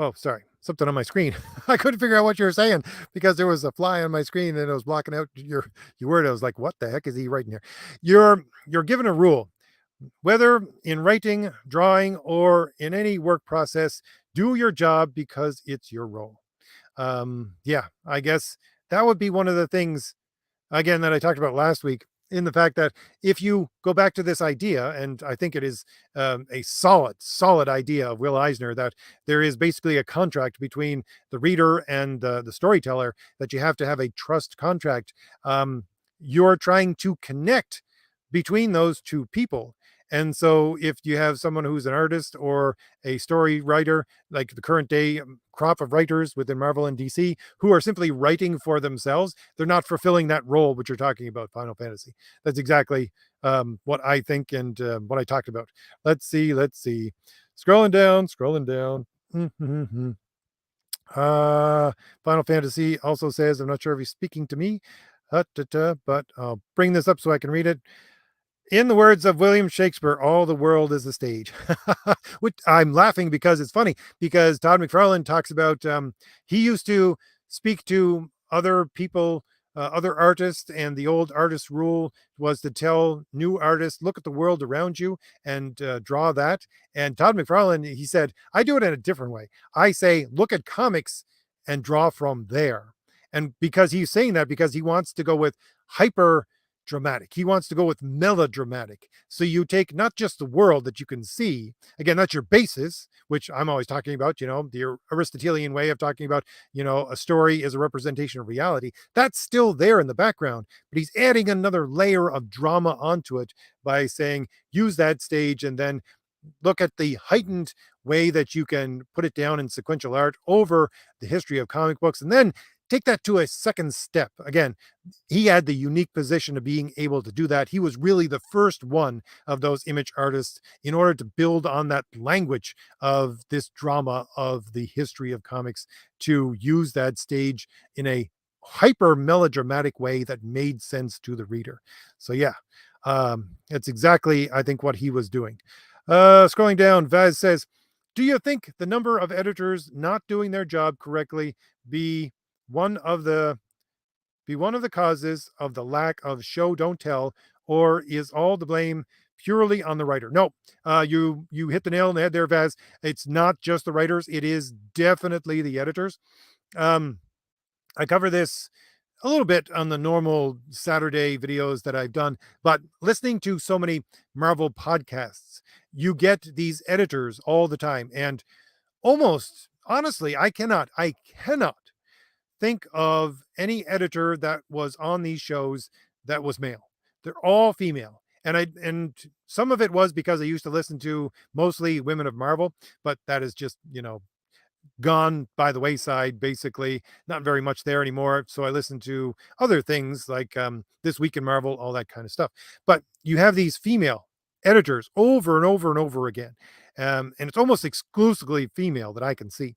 oh, sorry, something on my screen. I couldn't figure out what you were saying because there was a fly on my screen and it was blocking out your word. I was like, what the heck is he writing here? You're given a rule. Whether in writing, drawing, or in any work process, do your job because it's your role. Yeah, I guess that would be one of the things, again, that I talked about last week, in the fact that if you go back to this idea, and I think it is a solid idea of Will Eisner, that there is basically a contract between the reader and the storyteller, that you have to have a trust contract. You're trying to connect between those two people. And so if you have someone who's an artist or a story writer, like the current day crop of writers within Marvel and DC, who are simply writing for themselves, they're not fulfilling that role which you're talking about, Final Fantasy. That's exactly what I think, and what I talked about. Let's see. Scrolling down. Final Fantasy also says, I'm not sure if he's speaking to me, but I'll bring this up so I can read it. In the words of William Shakespeare, all the world is a stage. Which I'm laughing because it's funny, because Todd McFarland talks about, he used to speak to other people, other artists, and the old artist rule was to tell new artists, look at the world around you and draw that. And Todd McFarland, he said, I do it in a different way. I say, look at comics and draw from there. And because he's saying that, because he wants to go with hyper dramatic. He wants to go with melodramatic. So you take not just the world that you can see, again, that's your basis, which I'm always talking about, the Aristotelian way of talking about, a story is a representation of reality. That's still there in the background, but he's adding another layer of drama onto it by saying, use that stage, and then look at the heightened way that you can put it down in sequential art over the history of comic books, and then take that to a second step. Again, he had the unique position of being able to do that. He was really the first one of those image artists in order to build on that language of this drama of the history of comics, to use that stage in a hyper melodramatic way that made sense to the reader. So yeah, it's exactly, I think, what he was doing. Scrolling down, Vaz says, do you think the number of editors not doing their job correctly be one of the causes of the lack of show don't tell, or is all the blame purely on the writer? No, you hit the nail on the head there, Vaz. It's not just the writers, it is definitely the editors. I cover this a little bit on the normal Saturday videos that I've done, but listening to so many Marvel podcasts you get these editors all the time. And almost honestly, I cannot think of any editor that was on these shows that was male. They're all female. And some of it was because I used to listen to mostly Women of Marvel, but that is just, gone by the wayside, basically. Not very much there anymore. So I listen to other things like This Week in Marvel, all that kind of stuff. But you have these female editors over and over and over again. And it's almost exclusively female that I can see.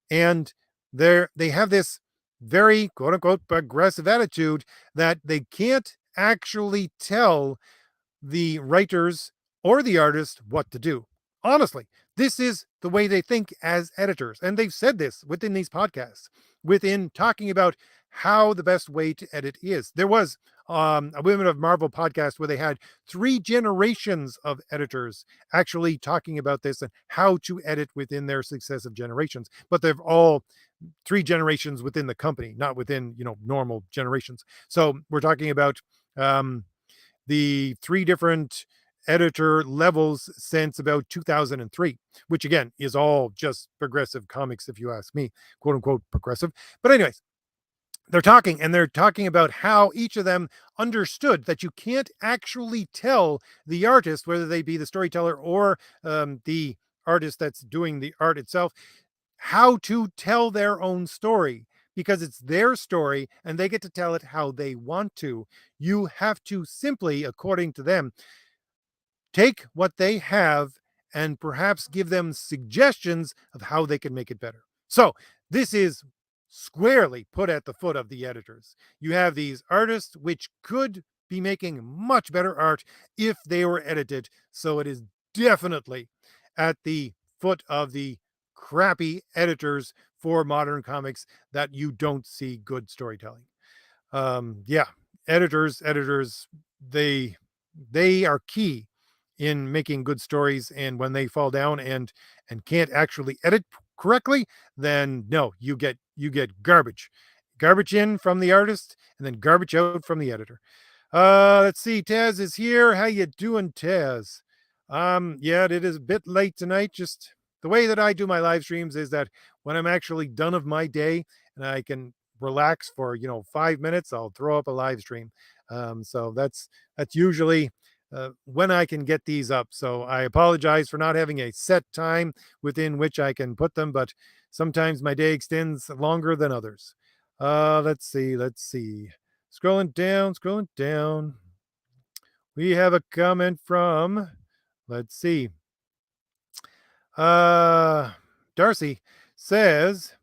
And they have this very quote unquote progressive attitude that they can't actually tell the writers or the artist what to do. Honestly, this is the way they think as editors. And they've said this within these podcasts, within talking about how the best way to edit is. There was a Women of Marvel podcast where they had 3 generations of editors actually talking about this and how to edit within their successive generations. But they've all 3 generations within the company, not within, normal generations. So we're talking about the 3 different editor levels since about 2003, which again is all just progressive comics, if you ask me, quote unquote progressive. But, anyways, they're talking about how each of them understood that you can't actually tell the artist, whether they be the storyteller or the artist that's doing the art itself, how to tell their own story, because it's their story and they get to tell it how they want to. You have to simply, according to them, take what they have and perhaps give them suggestions of how they can make it better. So this is squarely put at the foot of the editors. You have these artists which could be making much better art if they were edited. So it is definitely at the foot of the crappy editors for modern comics that you don't see good storytelling. Yeah, editors, they are key in making good stories, and when they fall down and can't actually edit correctly, then no, you get garbage in from the artist and then garbage out from the editor. Let's see, Taz is here. How you doing, Taz? Yeah, it is a bit late tonight. Just the way that I do my live streams is that when I'm actually done of my day and I can relax for 5 minutes, I'll throw up a live stream. So that's usually when I can get these up. So I apologize for not having a set time within which I can put them, but sometimes my day extends longer than others. Let's see. Scrolling down. We have a comment from, let's see. Darcy says,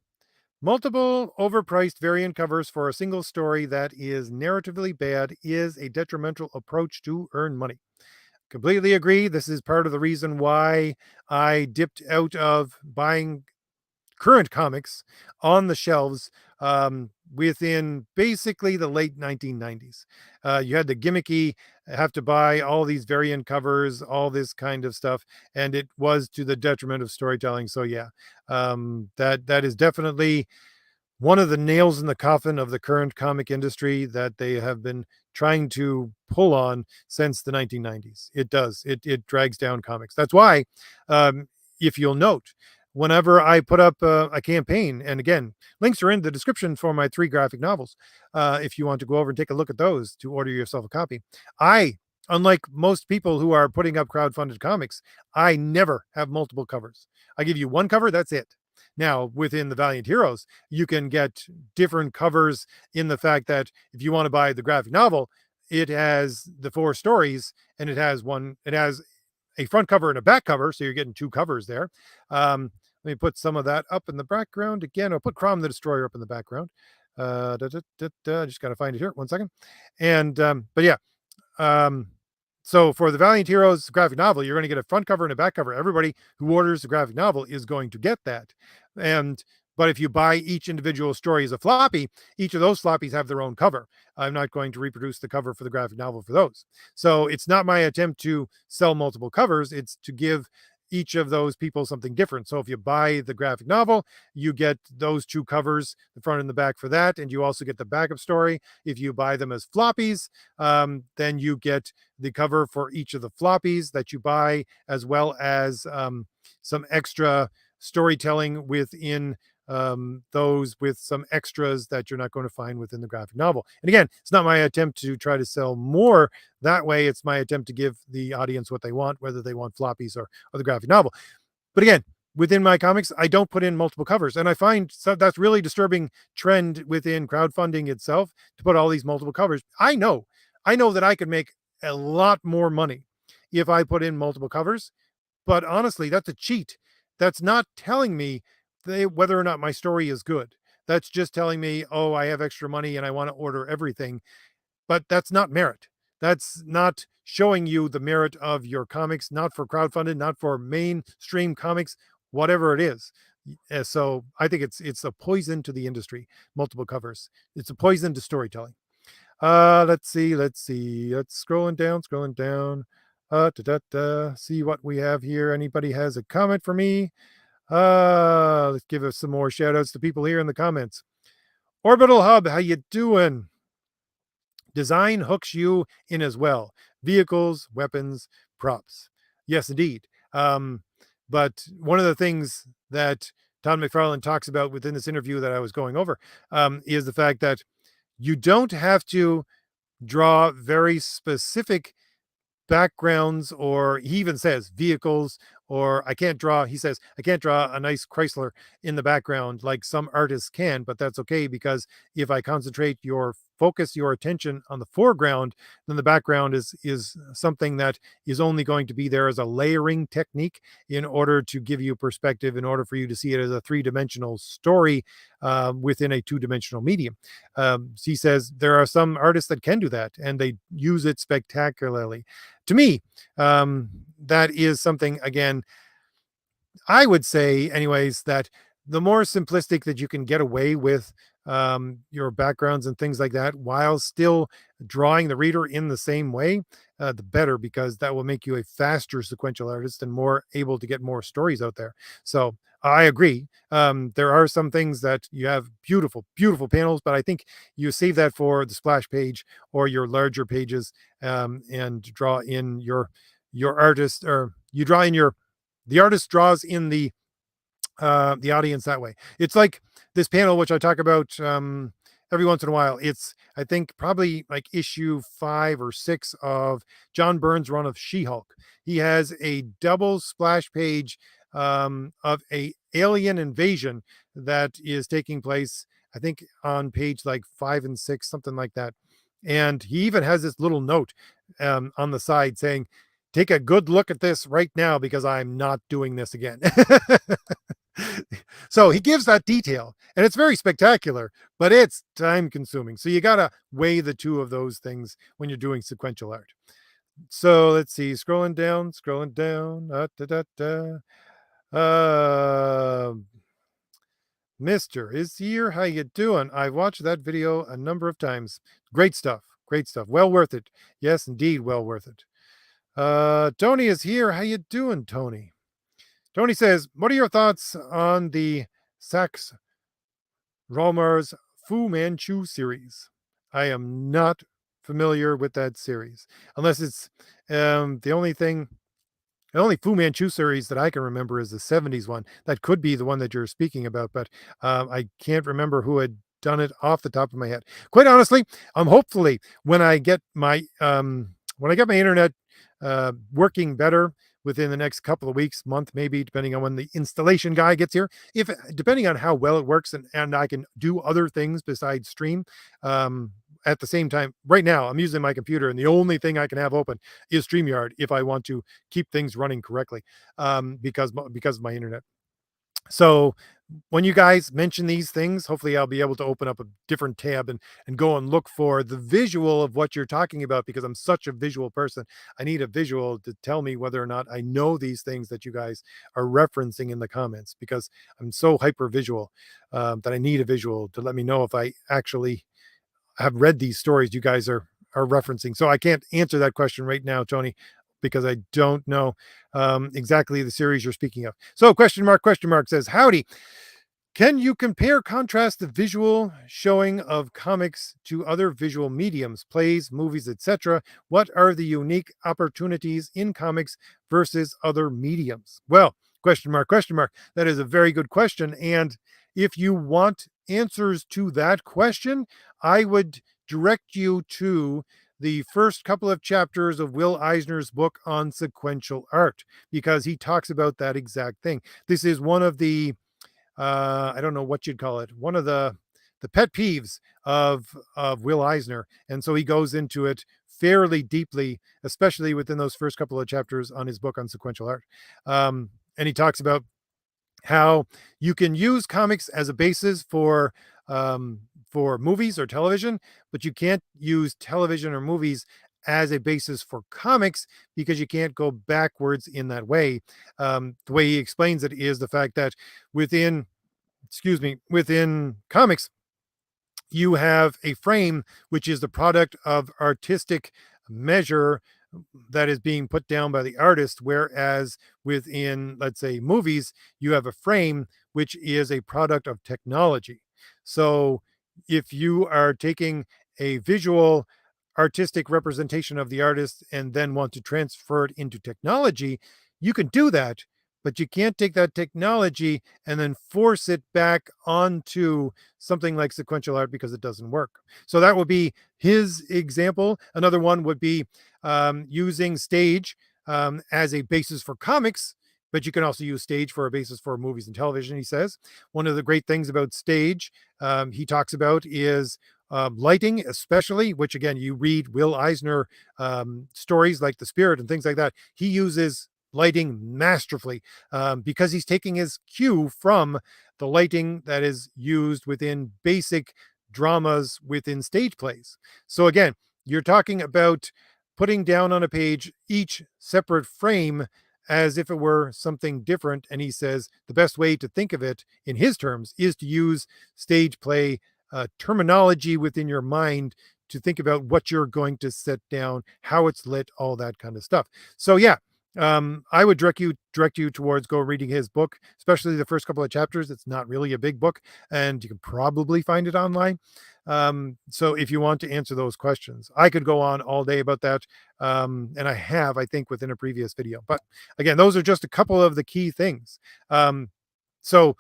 multiple overpriced variant covers for a single story that is narratively bad is a detrimental approach to earn money. Completely agree. This is part of the reason why I dipped out of buying current comics on the shelves within basically the late 1990s. You had the gimmicky, have to buy all these variant covers, all this kind of stuff, and it was to the detriment of storytelling. So yeah, that is definitely one of the nails in the coffin of the current comic industry that they have been trying to pull on since the 1990s. It does. It drags down comics. That's why, if you'll note, whenever I put up a campaign, and again, links are in the description for my 3 graphic novels, if you want to go over and take a look at those to order yourself a copy. Unlike most people who are putting up crowdfunded comics, I never have multiple covers. I give you one cover, that's it. Now, within the Valiant Heroes, you can get different covers in the fact that if you want to buy the graphic novel, it has the 4 stories and it has a front cover and a back cover. So you're getting 2 covers there. Let me put some of that up in the background again. I'll put Crom the Destroyer up in the background. Just got to find it here. 1 second. And, but yeah. So for the Valiant Heroes graphic novel, you're going to get a front cover and a back cover. Everybody who orders the graphic novel is going to get that. But if you buy each individual story as a floppy, each of those floppies have their own cover. I'm not going to reproduce the cover for the graphic novel for those. So it's not my attempt to sell multiple covers. It's to give each of those people something different. So if you buy the graphic novel, you get those two covers, the front and the back for that, and you also get the backup story. If you buy them as floppies, then you get the cover for each of the floppies that you buy, as well as some extra storytelling within those, with some extras that you're not going to find within the graphic novel. And again, it's not my attempt to try to sell more that way. It's my attempt to give the audience what they want, whether they want floppies or the graphic novel. But again, within my comics, I don't put in multiple covers. And I find that's really disturbing trend within crowdfunding itself, to put all these multiple covers. I know that I could make a lot more money if I put in multiple covers. But honestly, that's a cheat. That's not telling me whether or not my story is good. That's just telling me, oh, I have extra money and I want to order everything. But that's not merit. That's not showing you the merit of your comics, not for crowdfunded, not for mainstream comics, whatever it is. So I think it's a poison to the industry. Multiple covers. It's a poison to storytelling. Let's see. Let's scrolling down. See what we have here. Anybody has a comment for me? Let's give us some more shout outs to people here in the comments. Orbital Hub, how you doing? Design hooks you in as well. Vehicles, weapons, props. Yes, indeed. But one of the things that Todd McFarland talks about within this interview that I was going over is the fact that you don't have to draw very specific backgrounds, or he even says vehicles, or he says I can't draw a nice Chrysler in the background like some artists can, but that's okay, because if I concentrate focus your attention on the foreground, then the background is something that is only going to be there as a layering technique in order to give you perspective, in order for you to see it as a three-dimensional story within a two-dimensional medium. He says there are some artists that can do that, and they use it spectacularly. To me, that is something, again, I would say anyways, that the more simplistic that you can get away with your backgrounds and things like that, while still drawing the reader in the same way, the better, because that will make you a faster sequential artist and more able to get more stories out there. So I agree. There are some things that you have beautiful, beautiful panels, but I think you save that for the splash page or your larger pages, and draw in your artist, or you draw in the artist draws in the audience that way. It's like this panel, which I talk about every once in a while. It's, I think, probably like issue 5 or 6 of John Byrne's run of She-Hulk. He has a double splash page of a alien invasion that is taking place, I think, on page like 5 and 6, something like that. And he even has this little note on the side saying, take a good look at this right now, because I'm not doing this again. So he gives that detail, and it's very spectacular, but it's time consuming. So you got to weigh the two of those things when you're doing sequential art. So let's see, scrolling down. Mr. is here. How you doing? I've watched that video a number of times. Great stuff. Well worth it. Yes, indeed, well worth it. Tony is here. How you doing, Tony? Tony says, what are your thoughts on the Sax Rohmer's Fu Manchu series? I am not familiar with that series, unless it's the only Fu Manchu series that I can remember is the 70s one. That could be the one that you're speaking about, but I can't remember who had done it off the top of my head. Quite honestly, hopefully when I get my internet working better within the next couple of weeks, month, maybe, depending on when the installation guy gets here, depending on how well it works, and I can do other things besides stream at the same time. Right now I'm using my computer, and the only thing I can have open is StreamYard if I want to keep things running correctly, because of my internet. So when you guys mention these things, hopefully I'll be able to open up a different tab and go and look for the visual of what you're talking about, because I'm such a visual person. I need a visual to tell me whether or not I know these things that you guys are referencing in the comments, because I'm so hyper visual that I need a visual to let me know if I actually have read these stories you guys are referencing. So I can't answer that question right now, Tony, because I don't know exactly the series you're speaking of. So question mark says, howdy. Can you compare contrast the visual showing of comics to other visual mediums, plays, movies, etc.? What are the unique opportunities in comics versus other mediums? Well, question mark. That is a very good question. And if you want answers to that question, I would direct you to the first couple of chapters of Will Eisner's book on sequential art, because he talks about that exact thing. This is one of the I don't know what you'd call it, one of the pet peeves of Will Eisner, and so he goes into it fairly deeply, especially within those first couple of chapters on his book on sequential art. And he talks about how you can use comics as a basis for movies or television, but you can't use television or movies as a basis for comics because you can't go backwards in that way. The way he explains it is the fact that within within comics, you have a frame which is the product of artistic measure that is being put down by the artist, whereas within, let's say, movies, you have a frame which is a product of technology. So if you are taking a visual artistic representation of the artist and then want to transfer it into technology, you can do that, but you can't take that technology and then force it back onto something like sequential art because it doesn't work. So that would be his example. Another one would be using stage as a basis for comics, but you can also use stage for a basis for movies and television, he says. One of the great things about stage, he talks about, is lighting, especially, which again, you read Will Eisner stories like The Spirit and things like that. He uses lighting masterfully because he's taking his cue from the lighting that is used within basic dramas within stage plays. So again, you're talking about putting down on a page each separate frame as if it were something different. And he says the best way to think of it in his terms is to use stage play terminology within your mind to think about what you're going to set down, how it's lit, all that kind of stuff. So yeah, I would direct you towards go reading his book, especially the first couple of chapters. It's not really a big book, and you can probably find it online. So if you want to answer those questions, I could go on all day about that, and I have, I think, within a previous video. But again, those are just a couple of the key things. So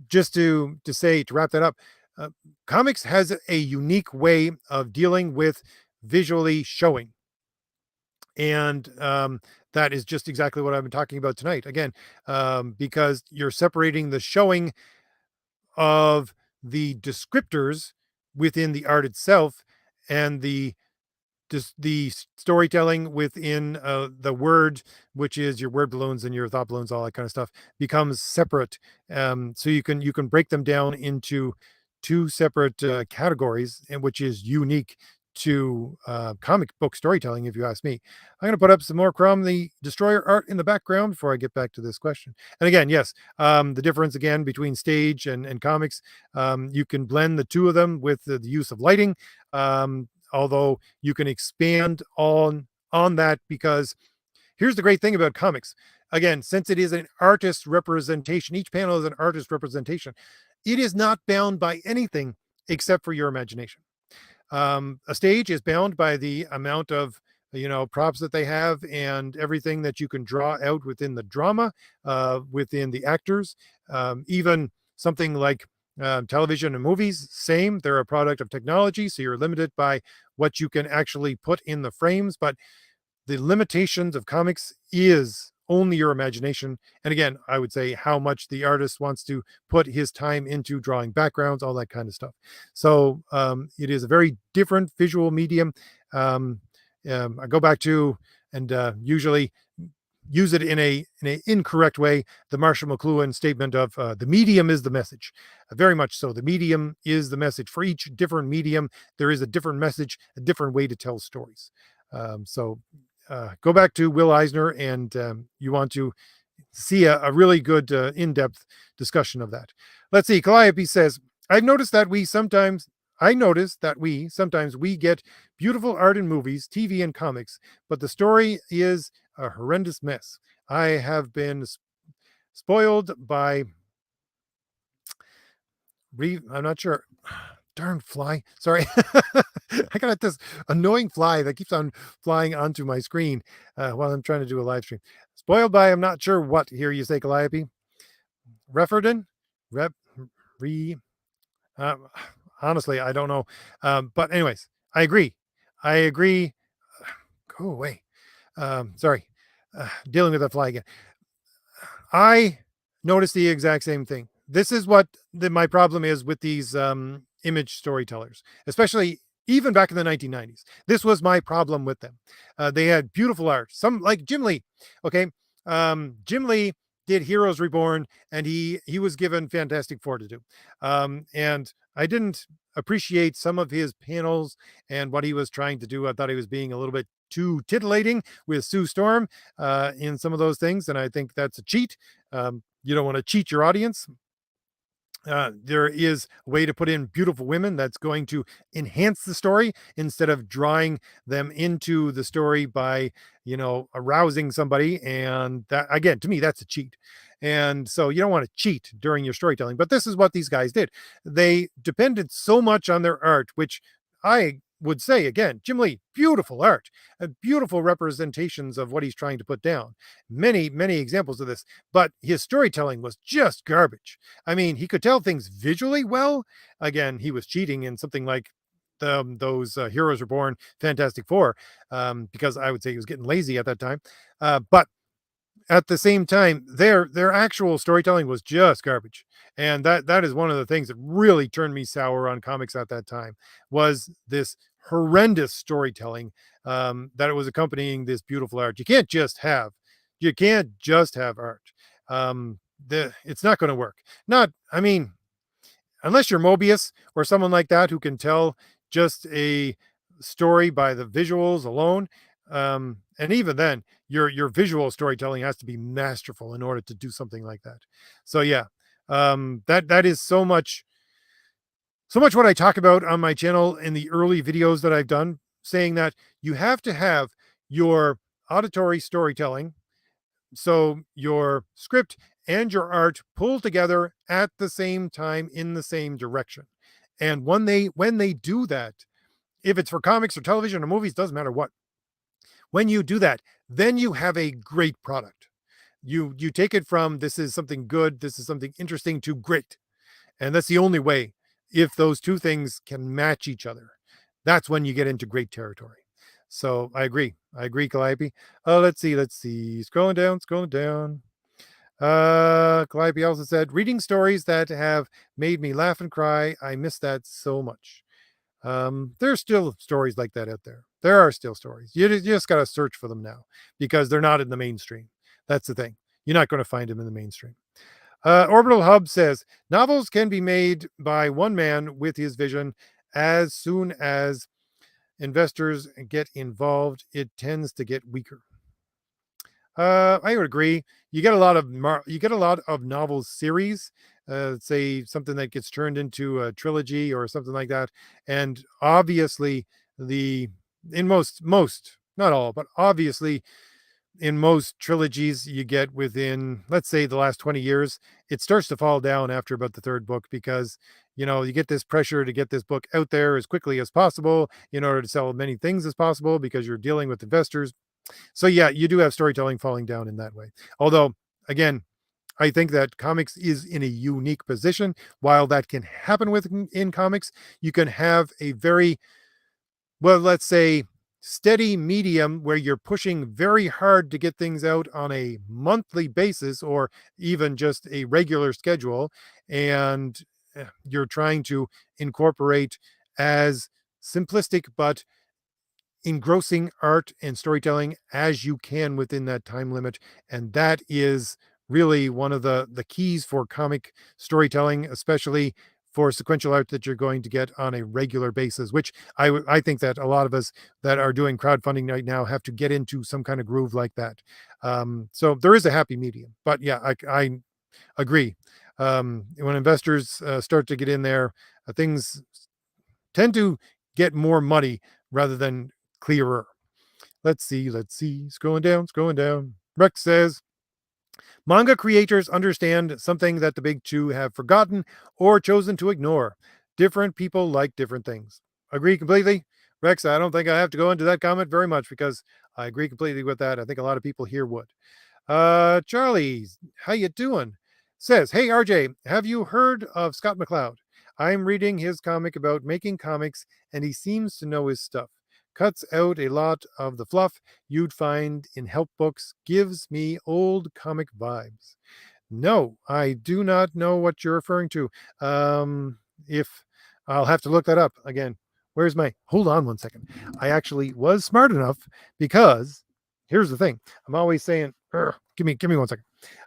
just to say, to wrap that up, comics has a unique way of dealing with visually showing. And that is just exactly what I've been talking about tonight. Again, because you're separating the showing of the descriptors within the art itself and the storytelling within the word, which is your word balloons and your thought balloons, all that kind of stuff, becomes separate. So you can break them down into two separate categories, and which is unique to comic book storytelling, if you ask me. I'm going to put up some more Chrome the Destroyer art in the background before I get back to this question. And again, yes, the difference again between stage and comics, you can blend the two of them with the use of lighting. Although you can expand on that, because here's the great thing about comics. Again, since it is an artist representation, each panel is an artist representation. It is not bound by anything except for your imagination. A stage is bound by the amount of props that they have and everything that you can draw out within the drama, within the actors. Even something like television and movies, same. They're a product of technology, so you're limited by what you can actually put in the frames. But the limitations of comics is only your imagination. And again, I would say how much the artist wants to put his time into drawing backgrounds, all that kind of stuff. So it is a very different visual medium. I go back to and usually use it in a incorrect way, the Marshall McLuhan statement of the medium is the message. Very much so. The medium is the message. For each different medium, there is a different message, a different way to tell stories. So go back to Will Eisner, and you want to see a really good in-depth discussion of that. Let's see. Calliope says, I notice that we sometimes we get beautiful art in movies, TV, and comics, but the story is a horrendous mess. I have been spoiled by I'm not sure. Darn fly. Sorry. I got this annoying fly that keeps on flying onto my screen while I'm trying to do a live stream. Spoiled by I'm not sure what here you say, Calliope. Referden? Rep re uh, honestly, I don't know. But anyways, I agree. I agree. Go away. Sorry. Dealing with that fly again. I noticed the exact same thing. This is what my problem is with these image storytellers, especially even back in the 1990s. This was my problem with them. They had beautiful art. Some like Jim Lee. Okay, Jim Lee did Heroes Reborn, and he was given Fantastic Four to do, and I didn't appreciate some of his panels and what he was trying to do. I thought he was being a little bit too titillating with Sue Storm in some of those things, and I think that's a cheat. You don't want to cheat your audience. There is a way to put in beautiful women that's going to enhance the story instead of drawing them into the story by, arousing somebody. And that, again, to me, that's a cheat. And so you don't want to cheat during your storytelling. But this is what these guys did. They depended so much on their art, which I would say again, Jim Lee, beautiful art, beautiful representations of what he's trying to put down. Many, many examples of this, but his storytelling was just garbage. I mean, he could tell things visually well. Again, he was cheating in something like those Heroes Reborn, Fantastic Four, because I would say he was getting lazy at that time. But at the same time, their actual storytelling was just garbage, and that is one of the things that really turned me sour on comics at that time. Was this horrendous storytelling that it was accompanying this beautiful art? You can't just have art. It's not going to work. Not, I mean, unless you're Mobius or someone like that who can tell just a story by the visuals alone. And even then, your visual storytelling has to be masterful in order to do something like that. So yeah, that is so much what I talk about on my channel in the early videos that I've done, saying that you have to have your auditory storytelling, so your script and your art pull together at the same time in the same direction. And when they do that, if it's for comics or television or movies, doesn't matter what. When you do that, then you have a great product. You take it from this is something good, this is something interesting to great. And that's the only way. If those two things can match each other, that's when you get into great territory. So I agree. I agree, Calliope. Let's see. Scrolling down. Calliope also said, reading stories that have made me laugh and cry. I miss that so much. There's still stories like that out there. There are still stories. You just got to search for them now because they're not in the mainstream. That's the thing. You're not going to find them in the mainstream. Orbital Hub says, novels can be made by one man with his vision. As soon as investors get involved, it tends to get weaker. I would agree. You get a lot of novel series, say something that gets turned into a trilogy or something like that, and obviously in most not all, but obviously in most trilogies you get within, let's say, the last 20 years, it starts to fall down after about the third book because you get this pressure to get this book out there as quickly as possible in order to sell as many things as possible because you're dealing with investors. So yeah, you do have storytelling falling down in that way. Although, again, I think that comics is in a unique position. While that can happen in comics, you can have a very, well, let's say, steady medium where you're pushing very hard to get things out on a monthly basis or even just a regular schedule, and you're trying to incorporate as simplistic but engrossing art and storytelling as you can within that time limit. And that is really one of the keys for comic storytelling, especially for sequential art that you're going to get on a regular basis, which I think that a lot of us that are doing crowdfunding right now have to get into some kind of groove like that. So there is a happy medium, but yeah, I agree. When investors start to get in there, things tend to get more muddy rather than clearer. Let's see. Scrolling down. Rex says, manga creators understand something that the big two have forgotten or chosen to ignore. Different people like different things. Agree completely. Rex, I don't think I have to go into that comment very much because I agree completely with that. I think a lot of people here would. Charlie, how you doing? Says, hey RJ, have you heard of Scott McCloud? I'm reading his comic about making comics, and he seems to know his stuff. Cuts out a lot of the fluff you'd find in help books. Gives me old comic vibes. No, I do not know what you're referring to. If I'll have to look that up again. Where's my hold on one second. I actually was smart enough because here's the thing. I'm always saying, give me 1 second.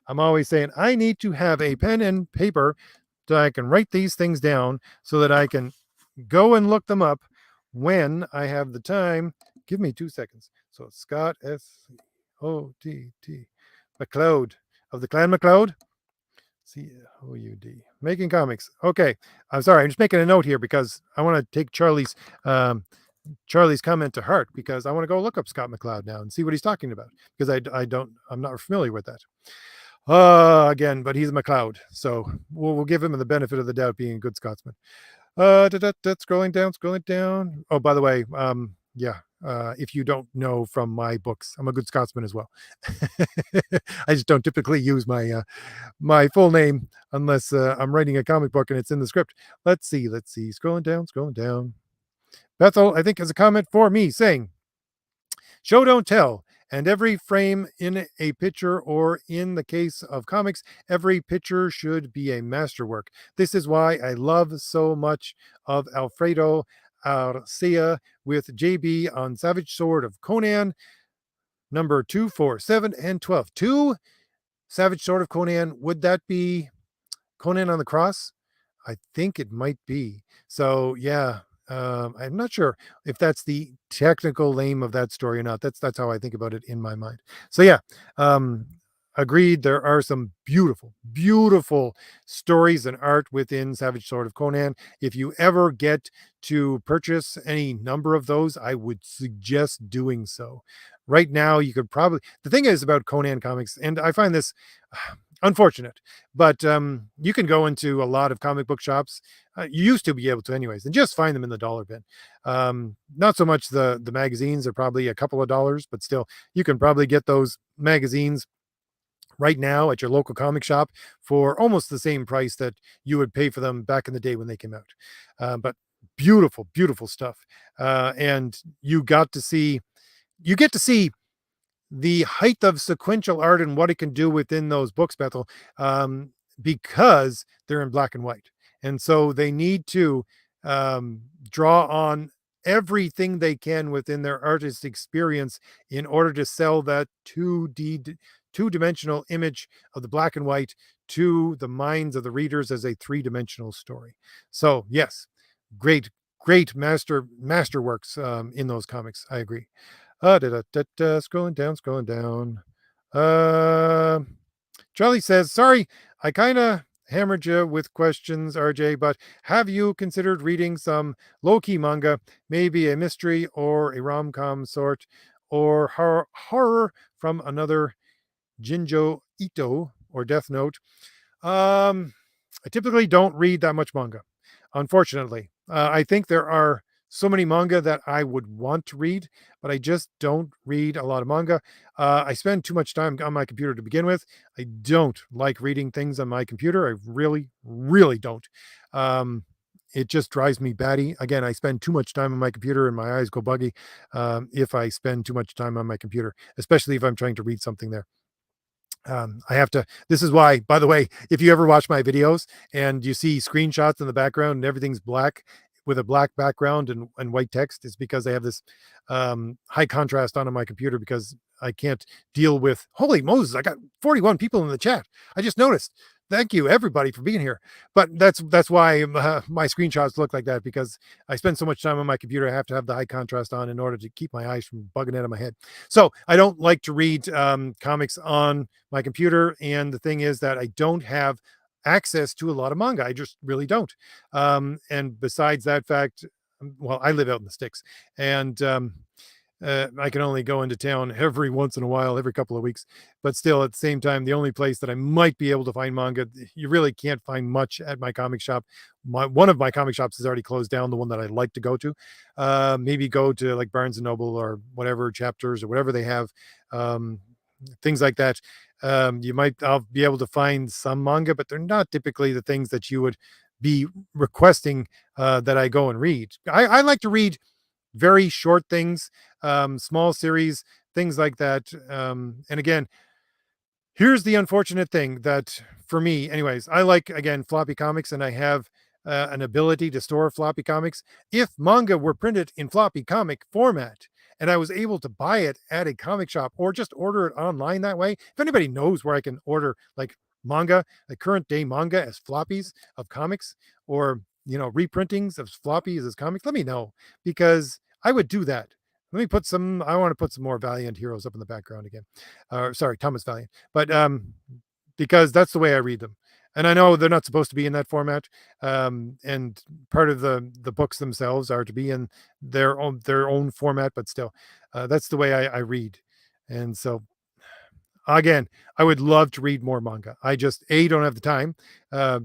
I'm always saying I need to have a pen and paper so I can write these things down so that I can go and look them up when I have the time. Give me 2 seconds. So Scott SCOTT McCloud of the Clan McCloud. COUD. Making comics. Okay. I'm sorry. I'm just making a note here because I want to take Charlie's comment to heart because I want to go look up Scott McCloud now and see what he's talking about because I'm not familiar with that. Again, but he's a McCloud, so we'll give him the benefit of the doubt being a good Scotsman. Scrolling down. Oh, by the way, yeah. If you don't know from my books, I'm a good Scotsman as well. I just don't typically use my full name unless I'm writing a comic book and it's in the script. Let's see. Scrolling down. Bethel, I think, has a comment for me saying, show don't tell. And every frame in a picture, or in the case of comics, every picture should be a masterwork. This is why I love so much of Alfredo Arcia with JB on Savage Sword of Conan, number 2, 4, 7, and 12. 2 Savage Sword of Conan. Would that be Conan on the Cross? I think it might be. So yeah, I'm not sure if that's the technical name of that story or not. That's how I think about it in my mind. So yeah, um, agreed. There are some beautiful stories and art within Savage Sword of Conan. If you ever get to purchase any number of those, I would suggest doing so. Right now, you could probably. The thing is about Conan comics, and I find this unfortunate, but you can go into a lot of comic book shops. You used to be able to, anyways, and just find them in the dollar bin. Not so much the magazines are probably a couple of dollars, but still, you can probably get those magazines right now at your local comic shop for almost the same price that you would pay for them back in the day when they came out. But beautiful stuff, and you get to see the height of sequential art and what it can do within those books, Bethel, because they're in black and white. And so they need to draw on everything they can within their artist experience in order to sell that 2D, two-dimensional image of the black and white to the minds of the readers as a three-dimensional story. So yes, great masterworks in those comics. I agree. Scrolling down. Charlie says, sorry, I kind of hammered you with questions, RJ, but have you considered reading some low-key manga, maybe a mystery or a rom-com sort, or horror from another Jinjo Ito or Death Note? I typically don't read that much manga, unfortunately. I think there are so many manga that I would want to read, but I just don't read a lot of manga. I spend too much time on my computer to begin with. I don't like reading things on my computer. I really don't. It just drives me batty. Again, I spend too much time on my computer and my eyes go buggy if I spend too much time on my computer, especially if I'm trying to read something there. I have to. This is why, by the way, if you ever watch my videos and you see screenshots in the background and everything's black with a black background and white text, it's because I have this high contrast on my computer because I can't deal with. Holy Moses! I got 41 people in the chat. I just noticed. Thank you everybody for being here. But that's why my screenshots look like that, because I spend so much time on my computer. I have to have the high contrast on in order to keep my eyes from bugging out of my head. So I don't like to read comics on my computer. And the thing is that I don't have access to a lot of manga. I just really don't. And besides that fact, well, I live out in the sticks, and I can only go into town every once in a while, every couple of weeks. But still, at the same time, the only place that I might be able to find manga, you really can't find much at my comic shop. One of my comic shops has already closed down, the one that I like to go to. Maybe go to like Barnes and Noble or whatever chapters or whatever they have, um, things like that. I'll be able to find some manga, but they're not typically the things that you would be requesting that I go and read. I like to read very short things, small series, things like that. And again, here's the unfortunate thing that for me, anyways, I like again floppy comics, and I have an ability to store floppy comics. If manga were printed in floppy comic format and I was able to buy it at a comic shop or just order it online that way, if anybody knows where I can order like manga, like current day manga as floppies of comics, or reprintings of floppies as comics, let me know, because I would do that. Let me put some. I want to put some more Valiant heroes up in the background again. Sorry, Thomas Valiant, but because that's the way I read them. And I know they're not supposed to be in that format. And part of the books themselves are to be in their own format, but still, that's the way I read. And so again, I would love to read more manga. I just don't have the time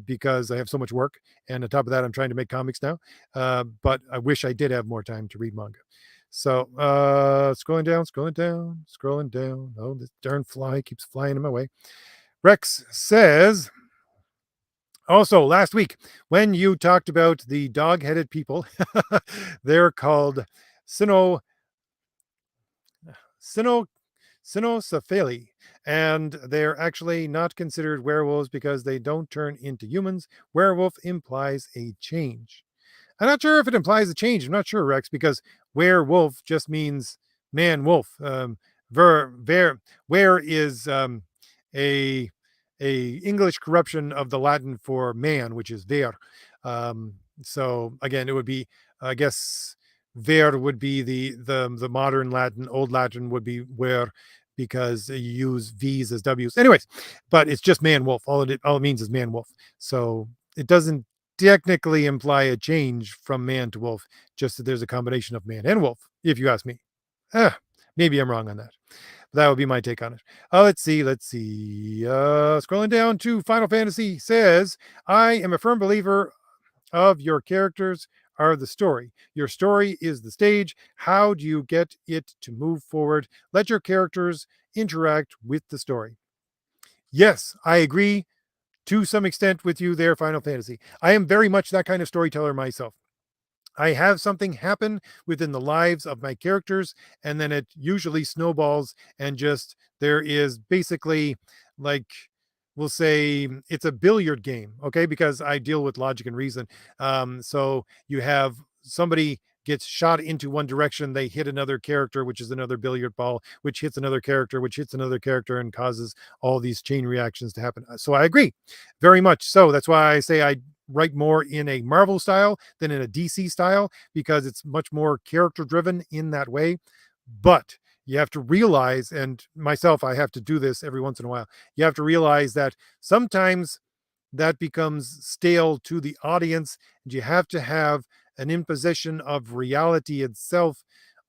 because I have so much work, and on top of that, I'm trying to make comics now. But I wish I did have more time to read manga. So scrolling down, scrolling down, scrolling down. Oh, this darn fly keeps flying in my way. Rex says, also last week when you talked about the dog-headed people, they're called Sino Sino Cynocephali, and they're actually not considered werewolves because they don't turn into humans. Werewolf implies a change. I'm not sure if it implies a change. I'm not sure, Rex, because werewolf just means man wolf. Where is a English corruption of the Latin for man, which is ver. So again, it would be, I guess, ver would be the modern Latin. Old Latin would be where, because you use V's as W's. Anyways, but it's just man wolf. All it means is man wolf. So it doesn't technically imply a change from man to wolf, just that there's a combination of man and wolf, if you ask me. Maybe I'm wrong on that. That would be my take on it. Let's see. Scrolling down to Final Fantasy says, I am a firm believer of your characters are the story. Your story is the stage. How do you get it to move forward? Let your characters interact with the story. Yes, I agree to some extent with you there, Final Fantasy. I am very much that kind of storyteller myself. I have something happen within the lives of my characters, and then it usually snowballs, and just there is basically, like, we'll say it's a billiard game, okay? Because I deal with logic and reason. So you have somebody gets shot into one direction, they hit another character, which is another billiard ball, which hits another character, which hits another character, and causes all these chain reactions to happen. So I agree very much. So that's why I say I write more in a Marvel style than in a DC style, because it's much more character driven in that way. But you have to realize, and myself, I have to do this every once in a while. You have to realize that sometimes that becomes stale to the audience, and you have to have an imposition of reality itself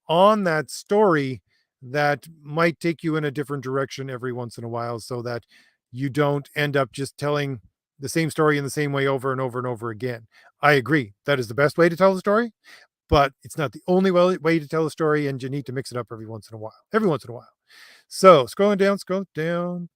on that story that might take you in a different direction every once in a while, so that you don't end up just telling the same story in the same way over and over and over again. I agree. That is the best way to tell the story, but it's not the only way to tell a story, and you need to mix it up every once in a while. Every once in a while. So scrolling down.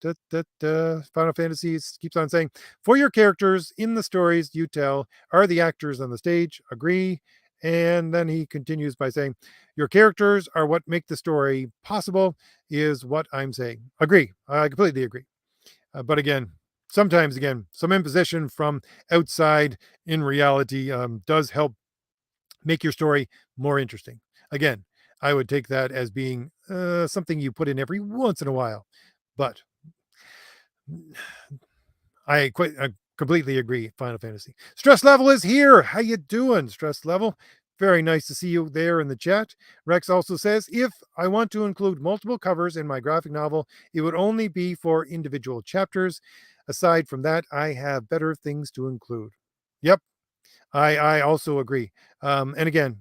Final Fantasy keeps on saying, for your characters in the stories you tell are the actors on the stage. Agree. And then he continues by saying, your characters are what make the story possible, is what I'm saying. Agree. I completely agree. But again, sometimes, some imposition from outside in reality does help make your story more interesting. Again, I would take that as being something you put in every once in a while. But I completely agree. Final Fantasy stress level is here. How you doing, stress level? Very nice to see you there in the chat. Rex also says, if I want to include multiple covers in my graphic novel, it would only be for individual chapters. Aside from that, I have better things to include. Yep, I also agree. And again,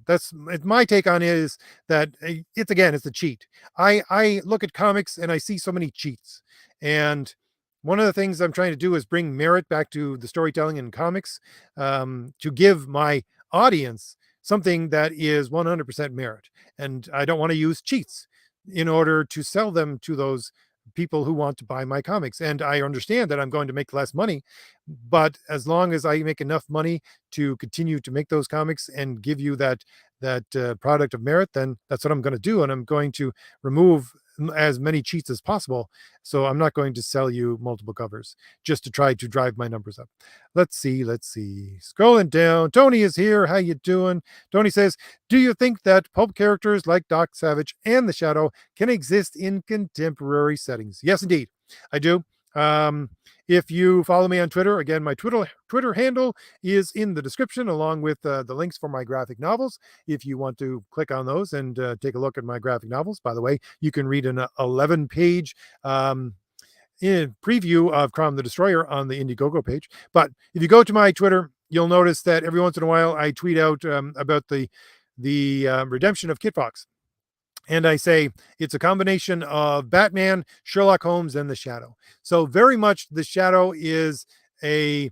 my take on it is that it's a cheat. I look at comics and I see so many cheats, and one of the things I'm trying to do is bring merit back to the storytelling in comics, to give my audience something that is 100% merit, and I don't want to use cheats in order to sell them to those people who want to buy my comics. And I understand that I'm going to make less money, but as long as I make enough money to continue to make those comics and give you that product of merit, then that's what I'm going to do, and I'm going to remove as many cheats as possible. So I'm not going to sell you multiple covers just to try to drive my numbers up. Let's see. Scrolling down, Tony is here. How you doing? Tony says, "Do you think that pulp characters like Doc Savage and the Shadow can exist in contemporary settings?" Yes, indeed, I do. Um, if you follow me on Twitter, again, my Twitter handle is in the description, along with the links for my graphic novels. If you want to click on those and take a look at my graphic novels, by the way, you can read an 11-page in preview of Crom the Destroyer on the Indiegogo page. But if you go to my Twitter, you'll notice that every once in a while I tweet out about the redemption of Kit Fox. And I say it's a combination of Batman, Sherlock Holmes, and the Shadow. So very much the Shadow is a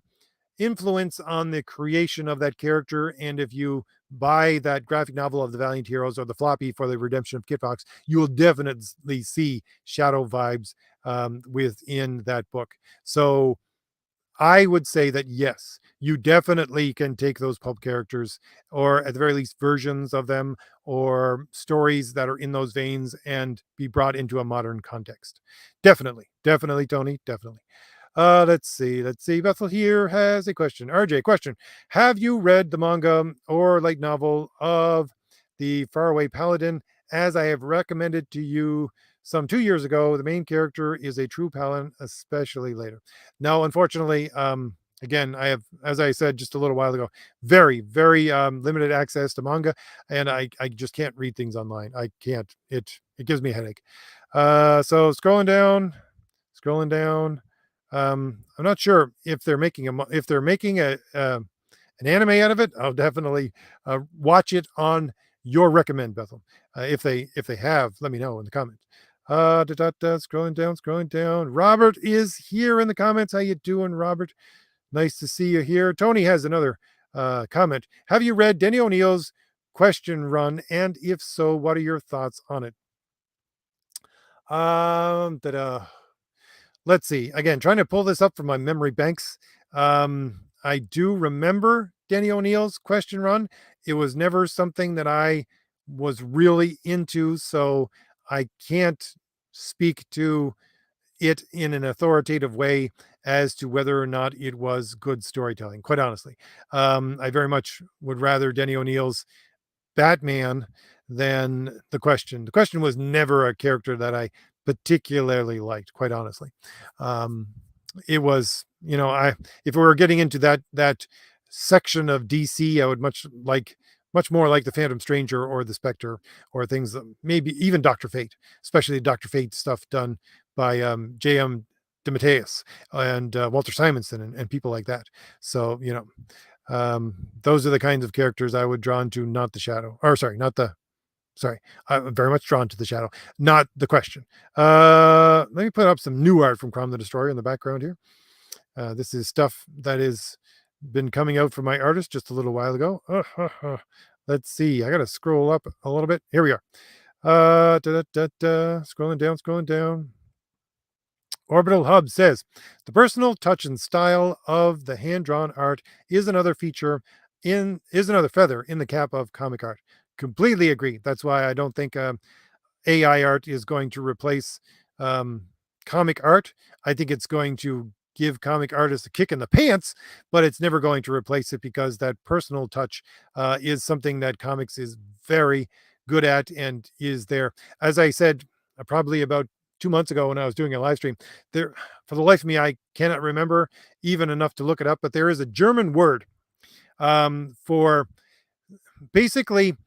influence on the creation of that character. And if you buy that graphic novel of the Valiant Heroes or the floppy for the redemption of Kit Fox, you will definitely see Shadow vibes within that book. So I would say that yes, you definitely can take those pulp characters, or at the very least versions of them, or stories that are in those veins, and be brought into a modern context. Definitely, Tony, definitely. Let's see. Bethel here has a question. RJ, question: have you read the manga or light novel of the Faraway Paladin? As I have recommended to you some 2 years ago, the main character is a true paladin, especially later. No, unfortunately, again, I have, as I said just a little while ago, very limited access to manga, and I just can't read things online. I can't. It gives me a headache. So scrolling down. I'm not sure if they're making an anime out of it. I'll definitely watch it on your recommend, Bethel. If they have, let me know in the comments. Scrolling down. Robert is here in the comments. How you doing, Robert? Nice to see you here. Tony has another comment. Have you read Denny O'Neill's Question Run? And if so, what are your thoughts on it? Let's see. Again, trying to pull this up from my memory banks. I do remember Denny O'Neill's Question Run. It was never something that I was really into, so I can't speak to it in an authoritative way as to whether or not it was good storytelling, quite honestly. I very much would rather Denny O'Neill's Batman than the Question. The Question was never a character that I particularly liked, quite honestly. Um, it was, I if we were getting into that section of DC, I would much more like the Phantom Stranger or the Spectre, or things that maybe even Doctor Fate, especially Doctor Fate stuff done by J.M. DeMatteis and Walter Simonson, and people like that. So those are the kinds of characters I would drawn to, not the Shadow. Or sorry, not the sorry. I'm very much drawn to the Shadow, not the Question. Let me put up some new art from Crom the Destroyer in the background here. This is stuff that has been coming out from my artist just a little while ago. Let's see. I got to scroll up a little bit. Here we are. Scrolling down. Orbital Hub says the personal touch and style of the hand-drawn art is another feather in the cap of comic art. Completely agree. That's why I don't think AI art is going to replace comic art. I think it's going to give comic artists a kick in the pants, but it's never going to replace it, because that personal touch is something that comics is very good at and is there. As I said, probably about 2 months ago when I was doing a live stream, there, for the life of me, I cannot remember even enough to look it up, but there is a German word for basically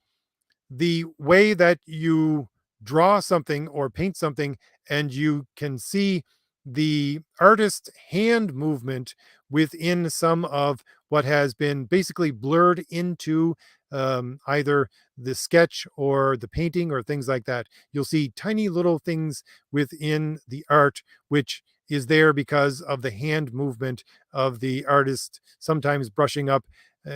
the way that you draw something or paint something, and you can see the artist's hand movement within some of what has been basically blurred into either the sketch or the painting or things like that. You'll see tiny little things within the art, which is there because of the hand movement of the artist, sometimes brushing up,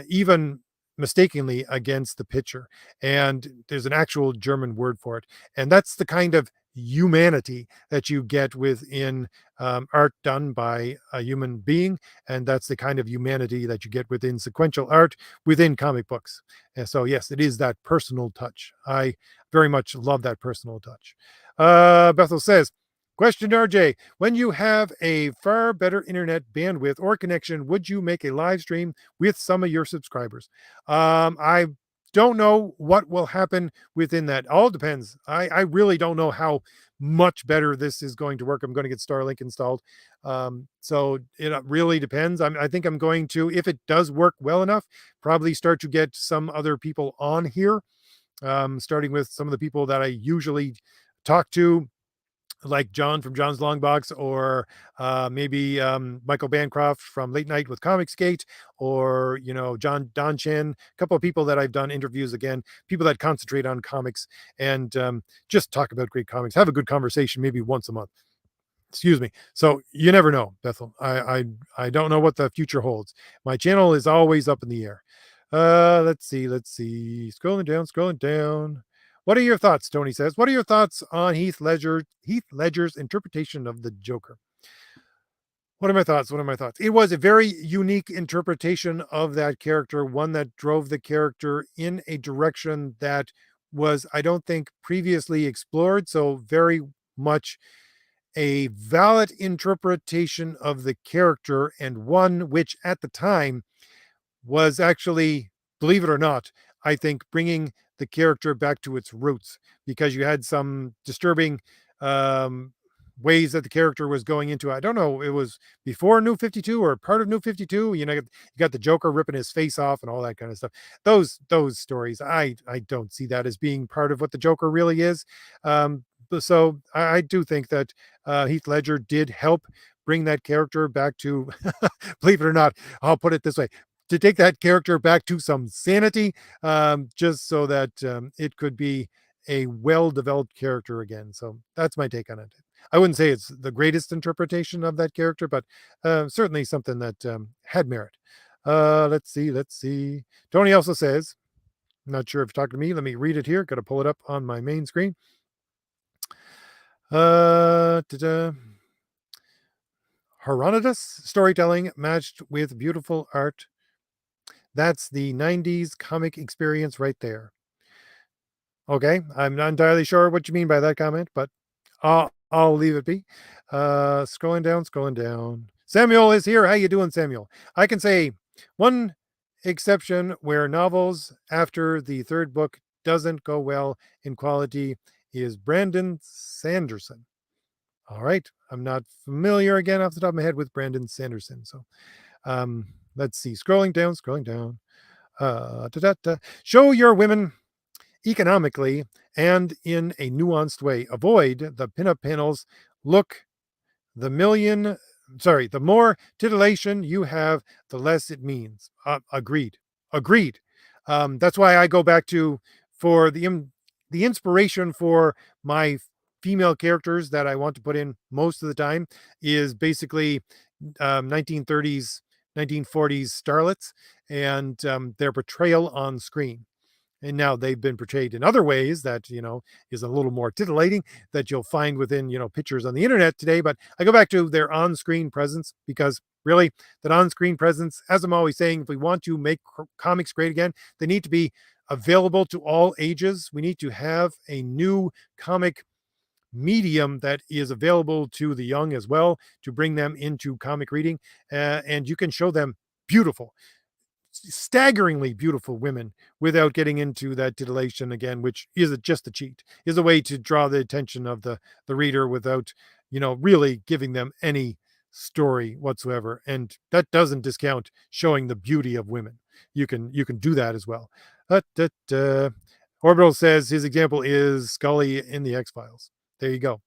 even mistakenly against the picture. And there's an actual German word for it. And that's the kind of humanity that you get within art done by a human being. And that's the kind of humanity that you get within sequential art within comic books. And so, yes, it is that personal touch. I very much love that personal touch. Bethel says, question RJ, when you have a far better internet bandwidth or connection, would you make a live stream with some of your subscribers? I don't know what will happen within that. All depends. I really don't know how much better this is going to work. I'm going to get Starlink installed. So it really depends. I think I'm going to, if it does work well enough, probably start to get some other people on here, starting with some of the people that I usually talk to, like John from John's Long Box, or maybe Michael Bancroft from Late Night with Comicsgate, or Don Chen, a couple of people that I've done interviews, again, people that concentrate on comics and just talk about great comics, have a good conversation maybe once a month. Excuse me. So you never know, Bethel. I don't know what the future holds. My channel is always up in the air. Let's see. Scrolling down. What are your thoughts? Tony says. What are your thoughts on Heath Ledger's interpretation of the Joker? What are my thoughts? It was a very unique interpretation of that character, one that drove the character in a direction that was, I don't think, previously explored. So very much a valid interpretation of the character, and one which at the time was actually, believe it or not, I think bringing the character back to its roots, because you had some disturbing um, ways that the character was going into. I don't know, it was before New 52 or part of New 52. You got the Joker ripping his face off and all that kind of stuff. Those stories, I don't see that as being part of what the Joker really is. So I do think that Heath Ledger did help bring that character back to, believe it or not, I'll put it this way, to take that character back to some sanity, just so that it could be a well-developed character again. So that's my take on it. I wouldn't say it's the greatest interpretation of that character, but certainly something that had merit. Let's see. Tony also says, not sure if you're talking to me. Let me read it here. Got to pull it up on my main screen. Herodotus storytelling matched with beautiful art. That's the 90s comic experience right there. Okay, I'm not entirely sure what you mean by that comment, but I'll leave it be. Scrolling down. Samuel is here. How you doing, Samuel? I can say one exception where novels after the third book doesn't go well in quality is Brandon Sanderson. All right, I'm not familiar again off the top of my head with Brandon Sanderson. So let's see. Scrolling down. Show your women economically and in a nuanced way. Avoid the pinup panels. Look, the more titillation you have, the less it means. Agreed. That's why I go back to, for the inspiration for my female characters that I want to put in most of the time is basically 1930s, 1940s starlets and their portrayal on screen. And now they've been portrayed in other ways that, is a little more titillating, that you'll find within, pictures on the internet today. But I go back to their on-screen presence, because really that on-screen presence, as I'm always saying, if we want to make comics great again, they need to be available to all ages. We need to have a new comic medium that is available to the young as well, to bring them into comic reading. And you can show them beautiful, staggeringly beautiful women without getting into that titillation again, which is just a cheat, is a way to draw the attention of the reader without, really giving them any story whatsoever. And that doesn't discount showing the beauty of women. You can do that as well. Orbital says his example is Scully in the X-Files. There you go.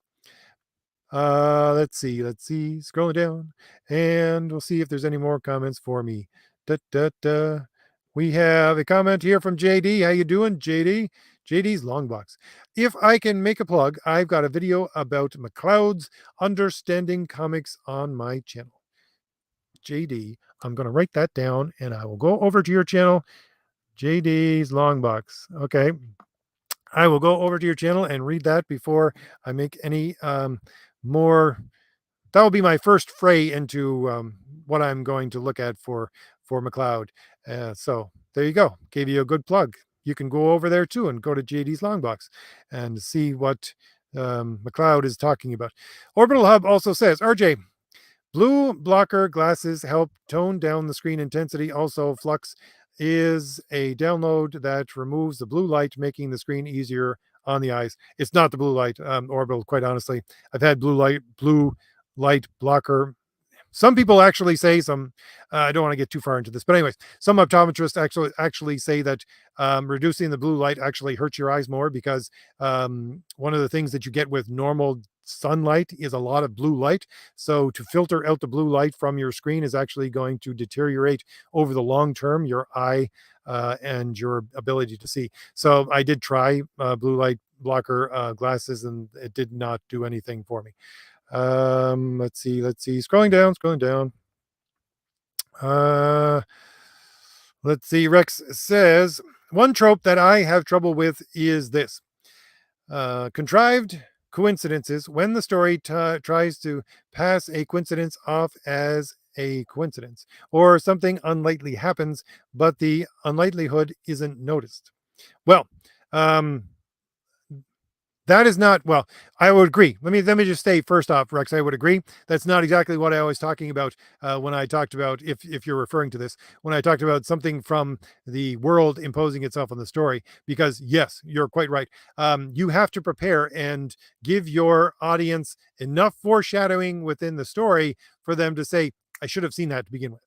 Let's see. Scrolling down, and we'll see if there's any more comments for me. Da, da, da. We have a comment here from JD. How you doing, JD? JD's Longbox. If I can make a plug, I've got a video about McLeod's Understanding Comics on my channel. JD, I'm going to write that down, and I will go over to your channel, JD's Longbox. Okay. I will go over to your channel and read that before I make any more. That will be my first fray into what I'm going to look at for McLeod. So there you go. Gave you a good plug. You can go over there too and go to JD's Longbox and see what McLeod is talking about. Orbital Hub also says, RJ, blue blocker glasses help tone down the screen intensity. Also, Flux is a download that removes the blue light, making the screen easier on the eyes. It's not the blue light, Orbital, quite honestly. I've had blue light blocker. Some people actually say I don't want to get too far into this, but anyways, some optometrists actually say that reducing the blue light actually hurts your eyes more because one of the things that you get with normal sunlight is a lot of blue light. So to filter out the blue light from your screen is actually going to deteriorate over the long term your eye and your ability to see. So I did try blue light blocker glasses, and it did not do anything for me. Let's see. Scrolling down. Let's see. Rex says, one trope that I have trouble with is this. Contrived coincidences when the story tries to pass a coincidence off as a coincidence, or something unlikely happens, but the unlikelihood isn't noticed. Well, that is not, well, I would agree. Let me just say first off, Rex, I would agree. That's not exactly what I was talking about when I talked about, if you're referring to this, when I talked about something from the world imposing itself on the story, because yes, you're quite right. You have to prepare and give your audience enough foreshadowing within the story for them to say, I should have seen that to begin with.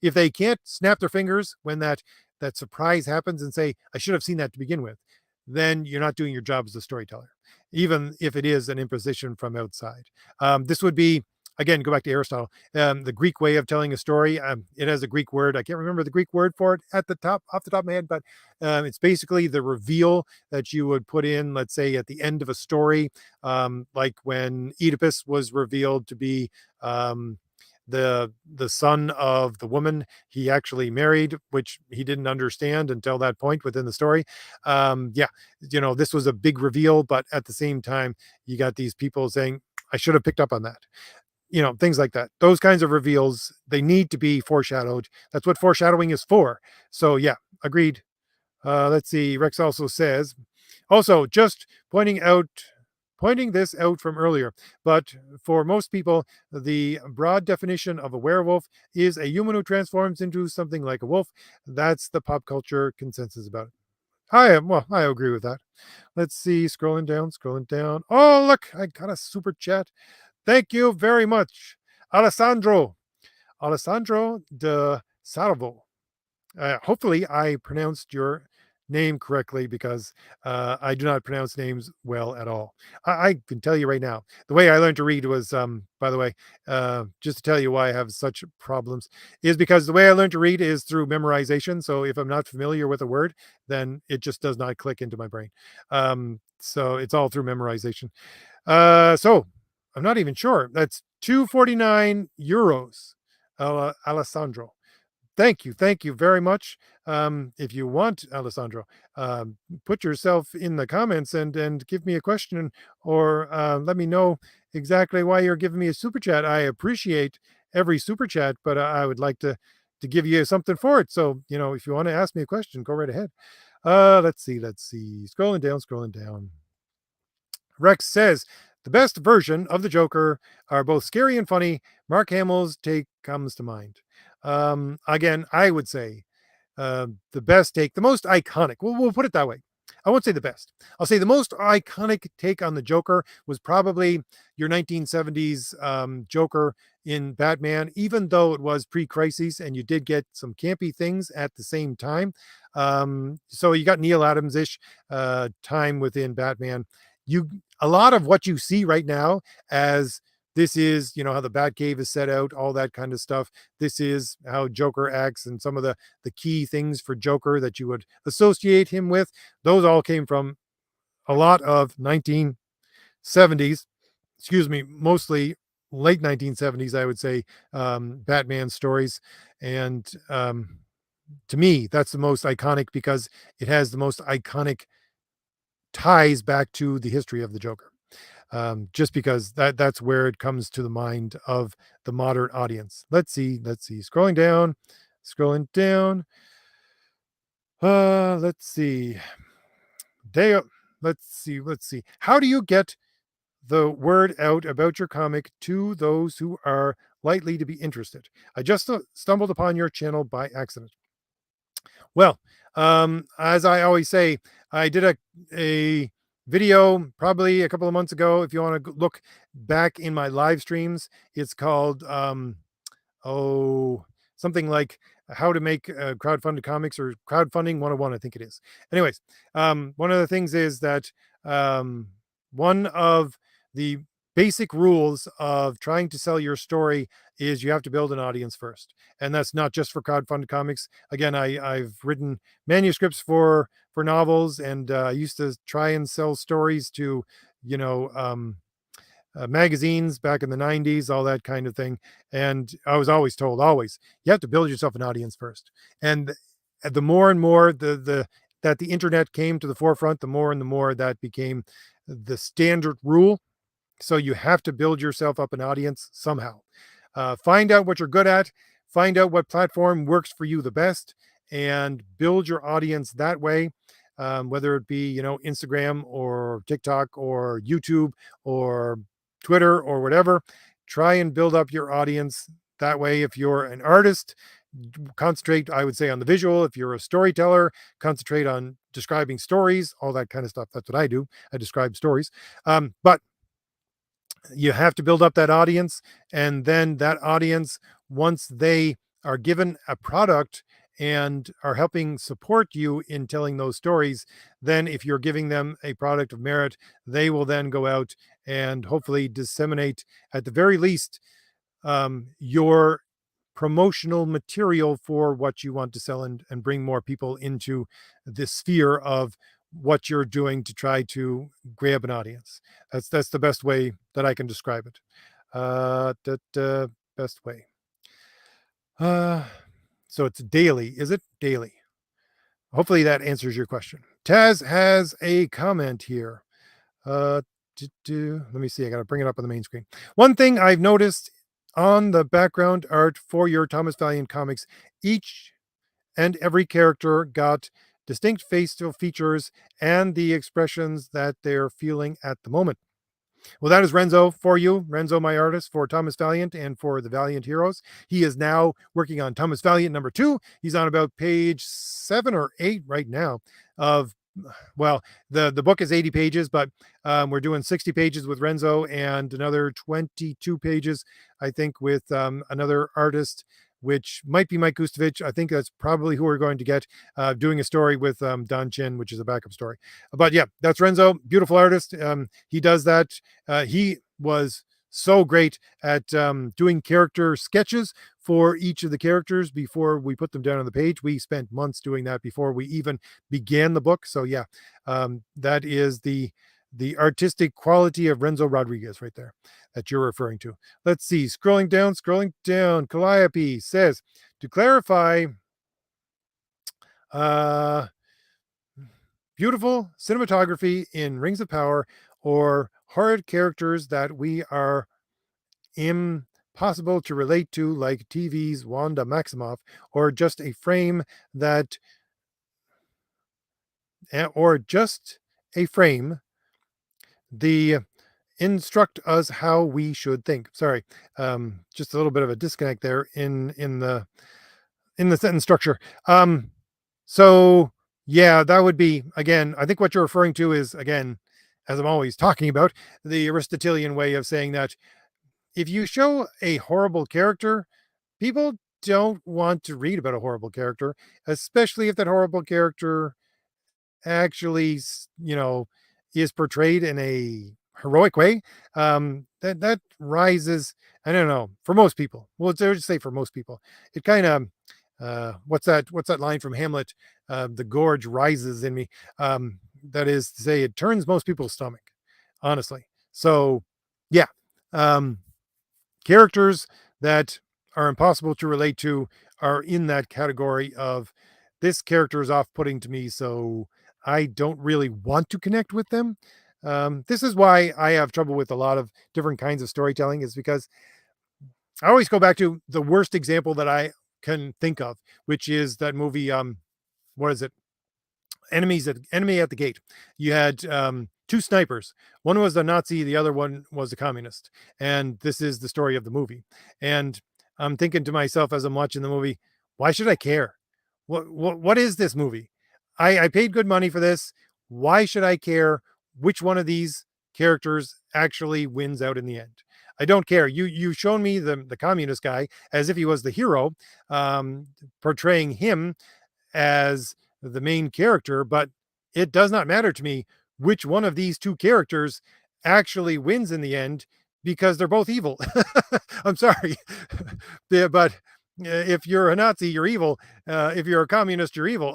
If they can't snap their fingers when that surprise happens and say, I should have seen that to begin with, then you're not doing your job as a storyteller, even if it is an imposition from outside. This would be, again, go back to Aristotle, the Greek way of telling a story. It has a Greek word. I can't remember the Greek word for it off the top of my head, but it's basically the reveal that you would put in, let's say, at the end of a story, like when Oedipus was revealed to be the son of the woman he actually married, which he didn't understand until that point within the story. This was a big reveal, but at the same time, you got these people saying, I should have picked up on that. Things like that. Those kinds of reveals, they need to be foreshadowed. That's what foreshadowing is for. So yeah, agreed. Let's see. Rex also says, also just pointing this out from earlier, but for most people, the broad definition of a werewolf is a human who transforms into something like a wolf. That's the pop culture consensus about it. I agree with that. Let's see, scrolling down. Oh, look, I got a super chat. Thank you very much, Alessandro de Salvo. Hopefully I pronounced your name correctly, because I do not pronounce names well at all. I can tell you right now, the way I learned to read was, by the way, just to tell you why I have such problems, is because the way I learned to read is through memorization. So if I'm not familiar with a word, then it just does not click into my brain. So it's all through memorization. So I'm not even sure. That's 249 euros, Alessandro. Thank you very much. If you want, Alessandro, put yourself in the comments and give me a question, or let me know exactly why you're giving me a super chat. I appreciate every super chat, but I would like to give you something for it. So if you want to ask me a question, go right ahead. Let's see. Scrolling down. Rex says the best version of the Joker are both scary and funny. Mark Hamill's take comes to mind. Again, I would say the best take, the most iconic. We'll put it that way. I won't say the best. I'll say the most iconic take on the Joker was probably your 1970s Joker in Batman, even though it was pre-crisis and you did get some campy things at the same time. So you got Neil Adams-ish time within Batman. a lot of what you see right now as this is, how the Batcave is set out, all that kind of stuff. This is how Joker acts, and some of the key things for Joker that you would associate him with. Those all came from a lot of 1970s, excuse me, mostly late 1970s, I would say, Batman stories. And to me, that's the most iconic because it has the most iconic ties back to the history of the Joker. Just because that's where it comes to the mind of the modern audience. Let's see. Scrolling down. Let's see. Dale, let's see. How do you get the word out about your comic to those who are likely to be interested? I just stumbled upon your channel by accident. Well, as I always say, I did a video probably a couple of months ago. If you want to look back in my live streams, it's called oh, something like how to make crowdfunded comics, or crowdfunding 101, I think it is. Anyways, one of the things is that um, one of the basic rules of trying to sell your story is you have to build an audience first. And that's not just for crowdfunded comics. Again, I've written manuscripts for novels, and I used to try and sell stories to, you know, magazines back in the 90s, all that kind of thing. And I was always told, always, you have to build yourself an audience first. And the more and more that the internet came to the forefront, the more and the more that became the standard rule. So you have to build yourself up an audience somehow. Find out what you're good at, find out what platform works for you the best, and build your audience that way. Whether it be, Instagram or TikTok or YouTube or Twitter or whatever, try and build up your audience that way. If you're an artist, concentrate, I would say, on the visual. If you're a storyteller, concentrate on describing stories, all that kind of stuff. That's what I do. I describe stories. But you have to build up that audience, and then that audience, once they are given a product and are helping support you in telling those stories, then if you're giving them a product of merit, they will then go out and hopefully disseminate, at the very least, your promotional material for what you want to sell, and bring more people into the sphere of what you're doing to try to grab an audience. That's the best way that I can describe it. Best way. So it's daily, is it? Daily. Hopefully that answers your question. Taz has a comment here. Let me see. I got to bring it up on the main screen. One thing I've noticed on the background art for your Thomas Valiant comics, each and every character got distinct facial features and the expressions that they're feeling at the moment. Well, that is Renzo for you. Renzo, my artist for Thomas Valiant and for the Valiant Heroes. He is now working on Thomas Valiant #2. He's on about page 7 or 8 right now of, well, the book is 80 pages, but we're doing 60 pages with Renzo and another 22 pages, I think, with another artist, which might be Mike Gustovich. I think that's probably who we're going to get, doing a story with Don Chin, which is a backup story. But yeah, that's Renzo, beautiful artist. He does that. He was so great at doing character sketches for each of the characters before we put them down on the page. We spent months doing that before we even began the book. So yeah, that is the artistic quality of Renzo Rodriguez right there that you're referring to. Let's see, scrolling down. Calliope says, to clarify, beautiful cinematography in Rings of Power, or horrid characters that we are impossible to relate to, like TV's Wanda Maximoff, or just a frame that, the instruct us how we should think. Sorry, just a little bit of a disconnect there in the sentence structure. So yeah, that would be, again, I think what you're referring to is, again, as I'm always talking about, the Aristotelian way of saying that if you show a horrible character, people don't want to read about a horrible character, especially if that horrible character actually, is portrayed in a heroic way, that rises. I don't know, for most people. Well, let's just say for most people, it kind of what's that line from Hamlet? The gorge rises in me. That is to say, it turns most people's stomach, honestly. So, yeah, um, characters that are impossible to relate to are in that category of this character is off-putting to me, so I don't really want to connect with them. This is why I have trouble with a lot of different kinds of storytelling, is because I always go back to the worst example that I can think of, which is that movie. What is it? Enemy at the Gate. You had two snipers. One was the Nazi, the other one was a communist. And this is the story of the movie. And I'm thinking to myself as I'm watching the movie, why should I care? What is this movie? I paid good money for this. Why should I care which one of these characters actually wins out in the end? I don't care. You've shown me the communist guy as if he was the hero, portraying him as the main character, but it does not matter to me which one of these two characters actually wins in the end, because they're both evil. I'm sorry. Yeah, but if you're a Nazi, you're evil. If you're a communist, you're evil.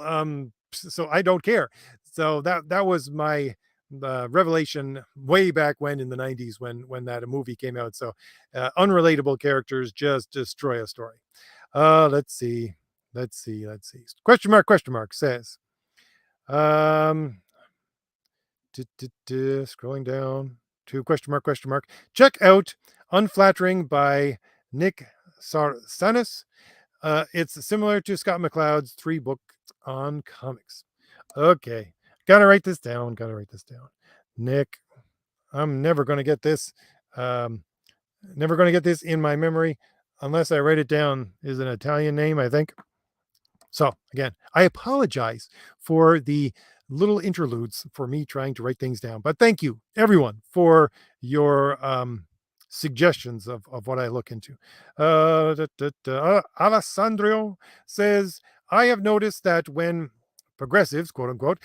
So I don't care. So that was my revelation way back when in the 90s when that movie came out. So unrelatable characters just destroy a story. Let's see. Let's see. Question mark says, um, scrolling down to question mark. Check out Unflattering by Nick Sanis. It's similar to Scott McCloud's 3 books on comics. Okay. Gotta write this down. Nick, I'm never going to get this. Um, Never going to get this in my memory unless I write it down. Is an Italian name, I think. So again, I apologize for the little interludes for me trying to write things down, but thank you everyone for your suggestions of what I look into. Alessandro says, I have noticed that when progressives, quote unquote,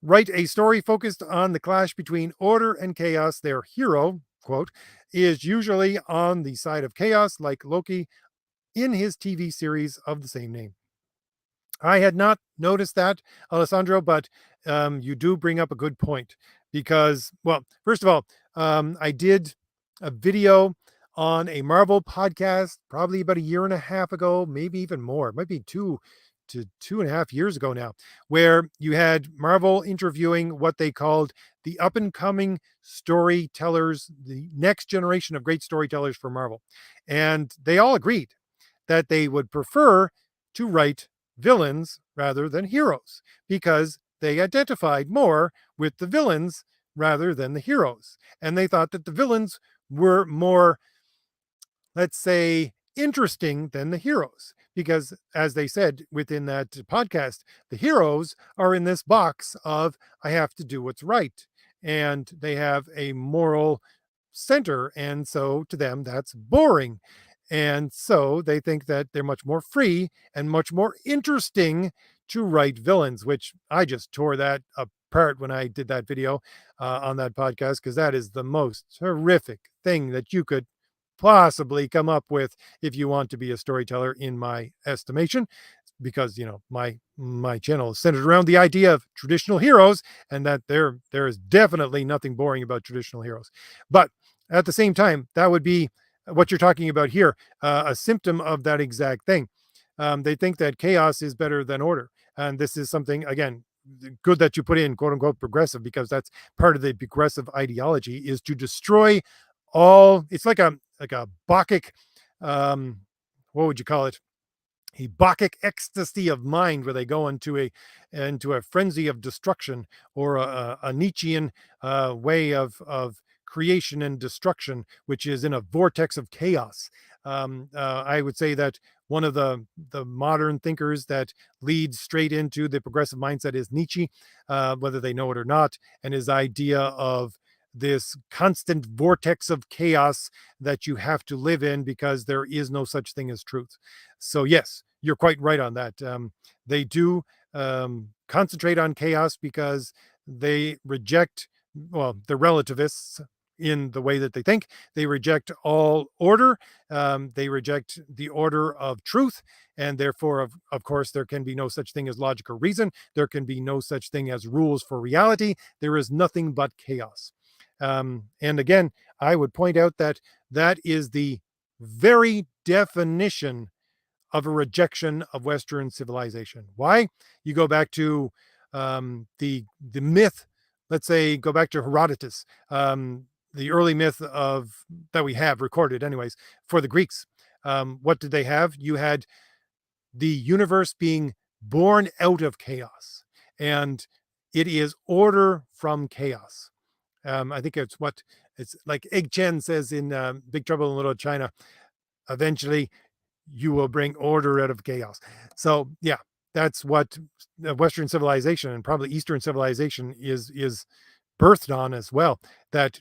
write a story focused on the clash between order and chaos, their hero, quote, is usually on the side of chaos, like Loki in his TV series of the same name. I had not noticed that, Alessandro, but you do bring up a good point because, well, first of all, I did a video on a Marvel podcast probably about a year and a half ago, maybe even more. It might be 2 to 2.5 years ago now, where you had Marvel interviewing what they called the up and coming storytellers, the next generation of great storytellers for Marvel. And they all agreed that they would prefer to write villains rather than heroes because they identified more with the villains rather than the heroes. And they thought that the villains were more, let's say, interesting than the heroes. Because, as they said within that podcast, the heroes are in this box of, I have to do what's right. And they have a moral center. And so to them, that's boring. And so they think that they're much more free and much more interesting to write villains, which I just tore that apart when I did that video on that podcast, because that is the most horrific thing that you could possibly come up with if you want to be a storyteller, in my estimation, because my channel is centered around the idea of traditional heroes, and that there is definitely nothing boring about traditional heroes. But at the same time, that would be what you're talking about here, a symptom of that exact thing. They think that chaos is better than order, and this is something, again, good that you put in quote unquote progressive, because that's part of the progressive ideology, is to destroy all. It's like a Bacchic, what would you call it, a Bacchic ecstasy of mind, where they go into a frenzy of destruction, or a Nietzschean way of creation and destruction, which is in a vortex of chaos. I would say that one of the modern thinkers that leads straight into the progressive mindset is Nietzsche, whether they know it or not, and his idea of this constant vortex of chaos that you have to live in because there is no such thing as truth. So yes, you're quite right on that. They do concentrate on chaos because they reject, well, the relativists, in the way that they think. They reject all order. They reject the order of truth. And therefore, of course, there can be no such thing as logic or reason. There can be no such thing as rules for reality. There is nothing but chaos. And again, I would point out that that is the very definition of a rejection of Western civilization. Why? You go back to the myth. Let's say go back to Herodotus, the early myth of that we have recorded, anyways, for the Greeks. What did they have? You had the universe being born out of chaos, and it is order from chaos. I think it's like Egg Chen says in Big Trouble in Little China. Eventually, you will bring order out of chaos. So yeah, that's what Western civilization and probably Eastern civilization is birthed on as well. That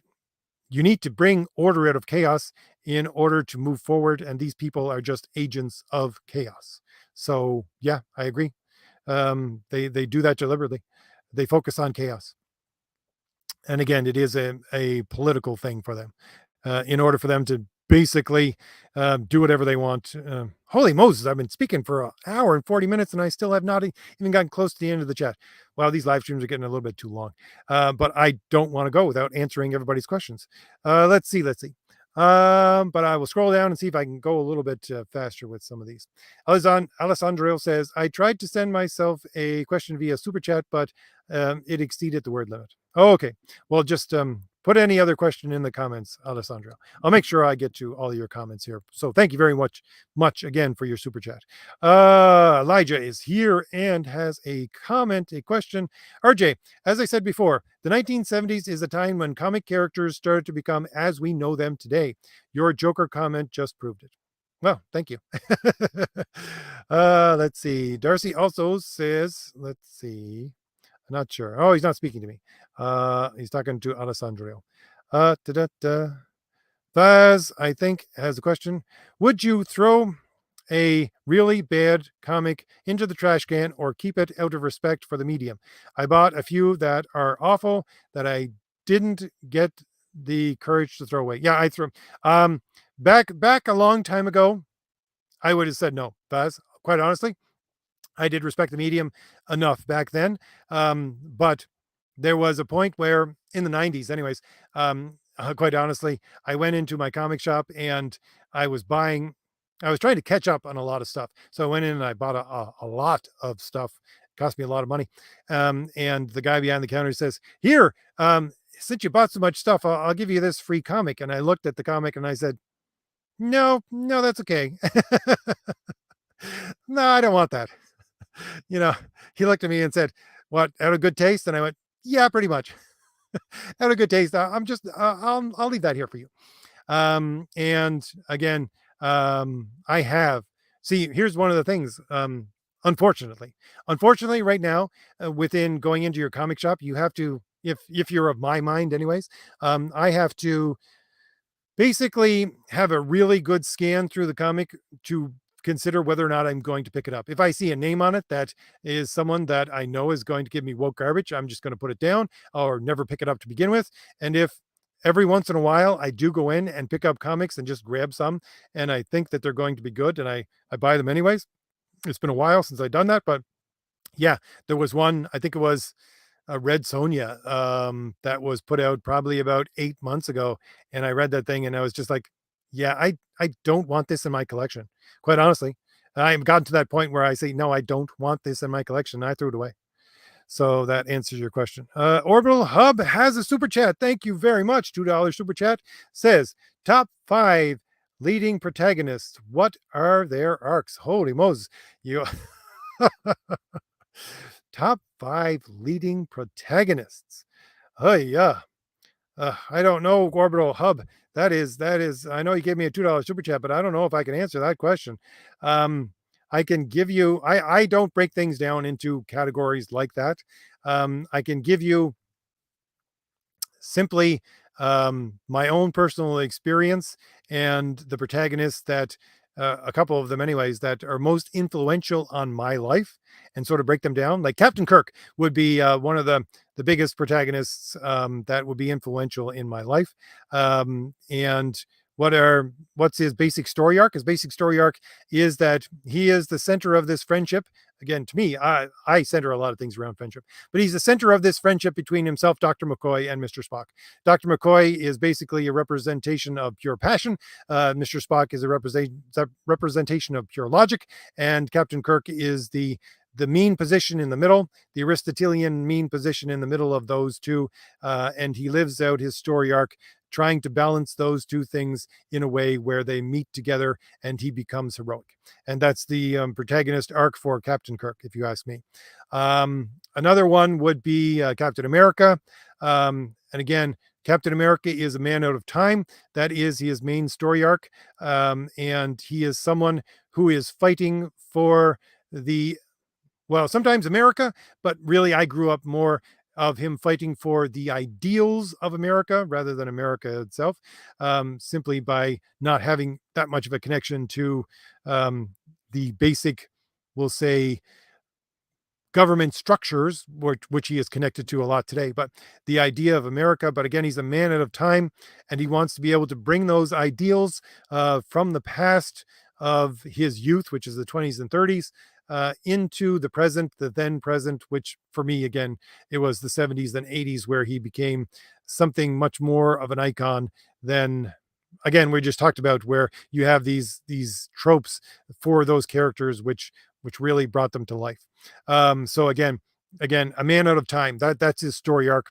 you need to bring order out of chaos in order to move forward, and these people are just agents of chaos. So yeah, I agree. They do that deliberately. They focus on chaos, and again, it is a political thing for them, in order for them to basically do whatever they want. Holy Moses, I've been speaking for an hour and 40 minutes and I still have not even gotten close to the end of the chat. Wow, these live streams are getting a little bit too long. But I don't want to go without answering everybody's questions. Let's see. But I will scroll down and see if I can go a little bit faster with some of these. Alessandro says, I tried to send myself a question via Super Chat, but it exceeded the word limit. Oh, okay. Well, just put any other question in the comments, Alessandro. I'll make sure I get to all of your comments here. So thank you very much again for your Super Chat. Elijah is here and has a comment, a question. RJ, as I said before, the 1970s is a time when comic characters started to become as we know them today. Your Joker comment just proved it. Well, thank you. Let's see. Darcy also says, let's see. I'm not sure. Oh, he's not speaking to me. He's talking to Alessandro. Vaz, I think, has a question. Would you throw a really bad comic into the trash can or keep it out of respect for the medium? I bought a few that are awful that I didn't get the courage to throw away. Yeah, I threw back a long time ago. I would have said no, Vaz, quite honestly. I did respect the medium enough back then. But there was a point where in the 90s, anyways, quite honestly, I went into my comic shop and I was trying to catch up on a lot of stuff. So I went in and I bought a lot of stuff. It cost me a lot of money. And the guy behind the counter says, here, since you bought so much stuff, I'll give you this free comic. And I looked at the comic and I said, no, that's okay. No, I don't want that. He looked at me and said, what, out of good taste? And I went, yeah, pretty much. Out of good taste. I'll leave that here for you. And again, here's one of the things, unfortunately, right now, within going into your comic shop, you have to, if you're of my mind anyways, I have to basically have a really good scan through the comic to consider whether or not I'm going to pick it up. If I see a name on it that is someone that I know is going to give me woke garbage, I'm just going to put it down or never pick it up to begin with. And if every once in a while I do go in and pick up comics and just grab some and I think that they're going to be good and I buy them anyways, it's been a while since I've done that, but yeah, there was one, I think it was a Red Sonja, that was put out probably about 8 months ago. And I read that thing and I was just like, yeah, I don't want this in my collection. Quite honestly, I've gotten to that point where I say, no, I don't want this in my collection. I threw it away. So that answers your question. Orbital Hub has a super chat. Thank you very much. $2 super chat says top 5 leading protagonists. What are their arcs? Holy Moses. You top 5 leading protagonists. Oh yeah. I don't know, Orbital Hub. That is, I know you gave me a $2 super chat, but I don't know if I can answer that question. I can give you, I don't break things down into categories like that. I can give you simply my own personal experience and the protagonists that a couple of them anyways, that are most influential on my life and sort of break them down. Like Captain Kirk would be one of the biggest protagonists that would be influential in my life. And what's his basic story arc? His basic story arc is that he is the center of this friendship. Again, to me, I center a lot of things around friendship, but he's the center of this friendship between himself, Dr. McCoy, and Mr. Spock. Dr. McCoy is basically a representation of pure passion. Mr. Spock is a representation of pure logic, and Captain Kirk is the mean position in the middle, the Aristotelian mean position in the middle of those two, and he lives out his story arc trying to balance those two things in a way where they meet together and he becomes heroic. And that's the protagonist arc for Captain Kirk, if you ask me. Another one would be Captain America. And again, Captain America is a man out of time. That is his main story arc. And he is someone who is fighting for sometimes America, but really I grew up more of him fighting for the ideals of America rather than America itself, simply by not having that much of a connection to the basic, we'll say, government structures, which he is connected to a lot today, but the idea of America. But again, he's a man out of time, and he wants to be able to bring those ideals from the past of his youth, which is the 20s and 30s, into the present, the then present, which for me, again, it was the 70s and 80s, where he became something much more of an icon than, again, we just talked about, where you have these tropes for those characters, which really brought them to life. So again, a man out of time. That's his story arc.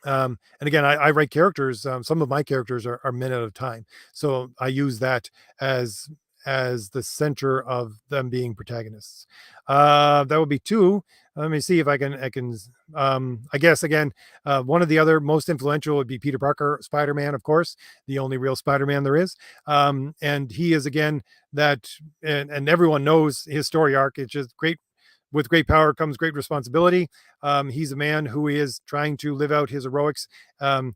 And again, I write characters. Some of my characters are men out of time, so I use that as the center of them being protagonists. That would be two. Let me see if I can. I guess again, one of the other most influential would be Peter Parker, Spider-Man, of course, the only real Spider-Man there is. And he is again that, and everyone knows his story arc. It's just great. With great power comes great responsibility. He's a man who is trying to live out his heroics to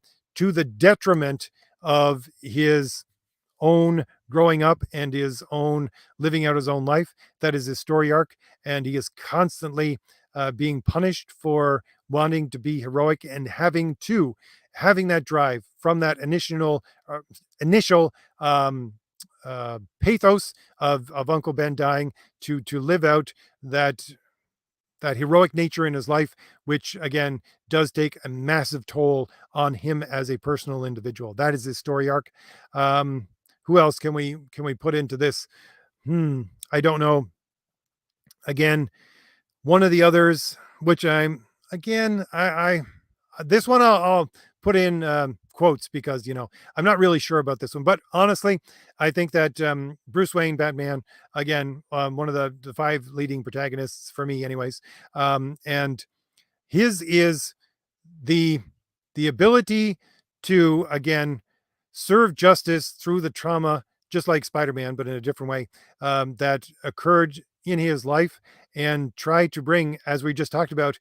the detriment of his own growing up and his own living out his own life. That is his story arc, and he is constantly being punished for wanting to be heroic and having that drive from that initial pathos of Uncle Ben dying to live out that heroic nature in his life, which again does take a massive toll on him as a personal individual. That is his story arc. Who else can we put into this? I don't know. Again, one of the others, which I this one I'll put in quotes, because I'm not really sure about this one, but honestly, I think that Bruce Wayne, Batman, again, one of the five leading protagonists for me, anyways, and his is the ability to again serve justice through the trauma, just like Spider-Man, but in a different way, that occurred in his life, and try to bring, as we just talked about,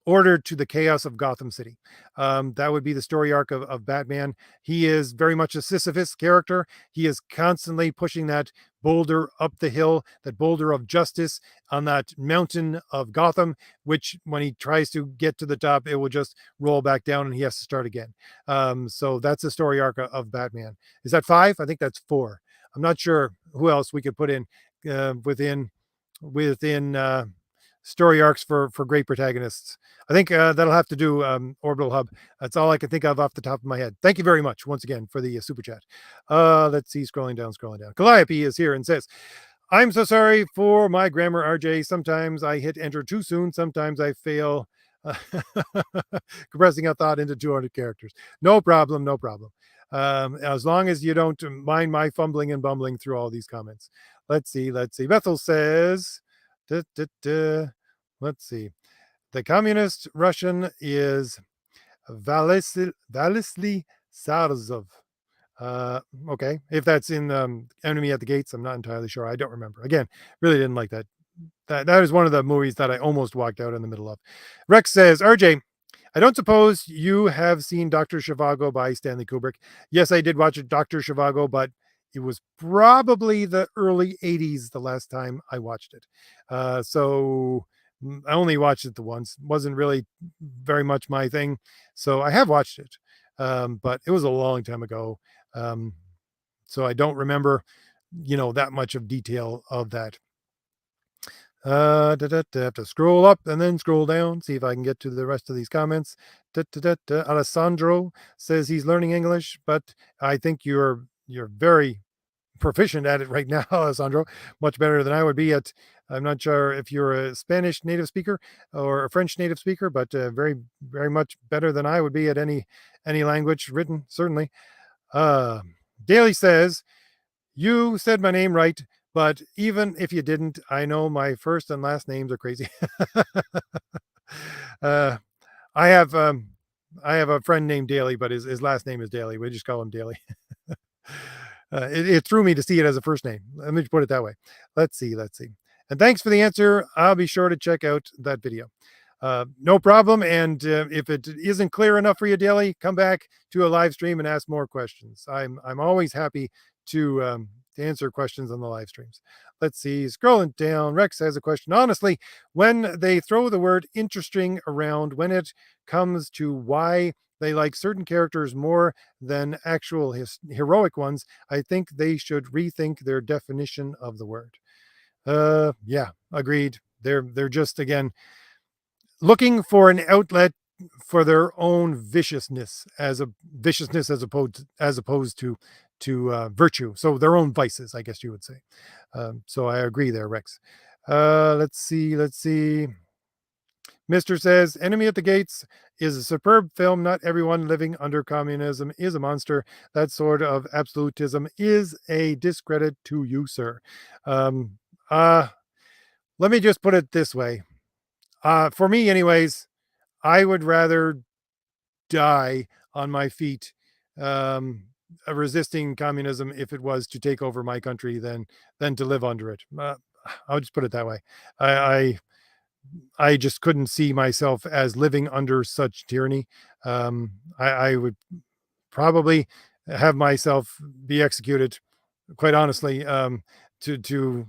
order to the chaos of Gotham City. That would be the story arc of Batman. He is very much a Sisyphus character. He is constantly pushing that boulder up the hill, that boulder of justice on that mountain of Gotham, which when he tries to get to the top, it will just roll back down and he has to start again. So that's the story arc of Batman. Is that five? I think that's four. I'm not sure who else we could put in within story arcs for great protagonists. I think that'll have to do Orbital Hub. That's all I can think of off the top of my head. Thank you very much once again for the super chat. Let's see, scrolling down. Calliope is here and says, I'm so sorry for my grammar, RJ. Sometimes I hit enter too soon. Sometimes I fail compressing a thought into 200 characters. No problem. As long as you don't mind my fumbling and bumbling through all these comments. Let's see. Bethel says, let's see. The communist Russian is Vasily Sarzov. Okay. If that's in Enemy at the Gates, I'm not entirely sure. I don't remember. Again, really didn't like that. That is one of the movies that I almost walked out in the middle of. Rex says, RJ, I don't suppose you have seen Dr. Zhivago by Stanley Kubrick. Yes, I did watch Dr. Zhivago, but it was probably the early 80s the last time I watched it. So I only watched it the once. Wasn't really very much my thing. So I have watched it, but it was a long time ago. Um, so I don't remember, that much of detail of that. Have to scroll up and then scroll down, see if I can get to the rest of these comments. Alessandro says he's learning English, but I think you're very proficient at it right now, Alessandro. Much better than I would be at. I'm not sure if you're a Spanish native speaker or a French native speaker, but very, very much better than I would be at any language written, certainly. Uh, Daly says, you said my name right, but even if you didn't, I know my first and last names are crazy. uh, I have I have a friend named Daly, but his last name is Daly. We just call him Daly. It threw me to see it as a first name. Let me put it that way. Let's see. And thanks for the answer. I'll be sure to check out that video. No problem. And if it isn't clear enough for you, Daly, come back to a live stream and ask more questions. I'm always happy to answer questions on the live streams. Let's see. Scrolling down, Rex has a question. Honestly, when they throw the word interesting around, when it comes to why they like certain characters more than actual heroic ones, I think they should rethink their definition of the word. Yeah, agreed. They're just, again, looking for an outlet for their own viciousness as opposed to virtue. So their own vices, I guess you would say. So I agree there, Rex. Let's see. Mr. says, Enemy at the Gates is a superb film. Not everyone living under communism is a monster. That sort of absolutism is a discredit to you, sir. Let me just put it this way. For me, anyways, I would rather die on my feet resisting communism if it was to take over my country than to live under it. I'll just put it that way. I just couldn't see myself as living under such tyranny. I would probably have myself be executed, quite honestly, to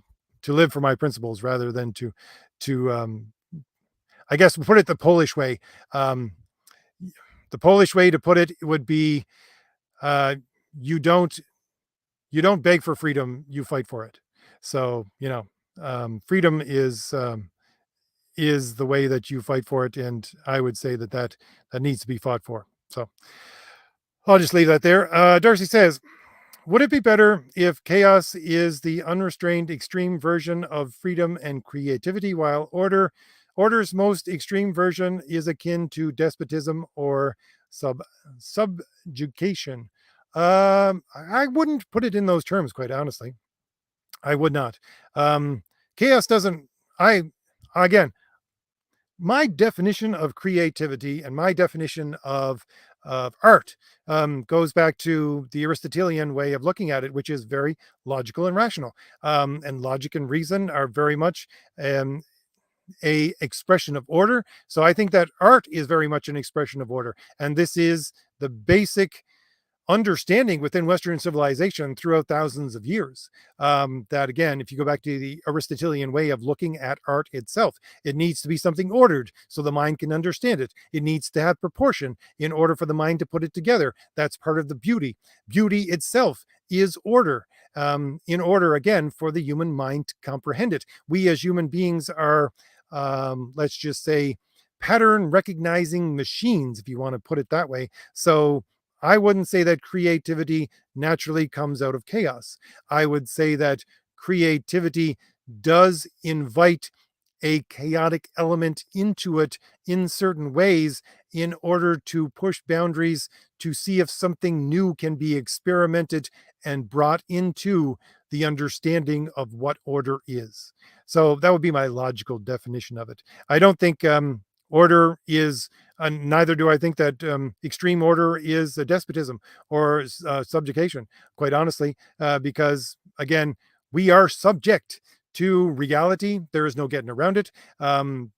live for my principles rather than to I guess we'll put it the Polish way. The Polish way to put it would be uh, you don't beg for freedom, you fight for it. So freedom is the way that you fight for it, and I would say that needs to be fought for. So I'll just leave that there. Darcy says, would it be better if chaos is the unrestrained extreme version of freedom and creativity, while order's most extreme version is akin to despotism or subjugation? I wouldn't put it in those terms, quite honestly. I would not. Chaos doesn't. Again, my definition of creativity and my definition of art goes back to the Aristotelian way of looking at it, which is very logical and rational. And logic and reason are very much a expression of order. So I think that art is very much an expression of order. And this is the basic understanding within Western civilization throughout thousands of years. That again, if you go back to the Aristotelian way of looking at art itself, it needs to be something ordered so the mind can understand it. It needs to have proportion in order for the mind to put it together. That's part of the beauty. Beauty itself is order. In order, again, for the human mind to comprehend it. We as human beings are, let's just say, pattern recognizing machines, if you want to put it that way. So I wouldn't say that creativity naturally comes out of chaos. I would say that creativity does invite a chaotic element into it in certain ways in order to push boundaries to see if something new can be experimented and brought into the understanding of what order is. So that would be my logical definition of it. I don't think order is, neither do I think that extreme order is a despotism or subjugation, quite honestly, because again, we are subject to reality. There is no getting around it.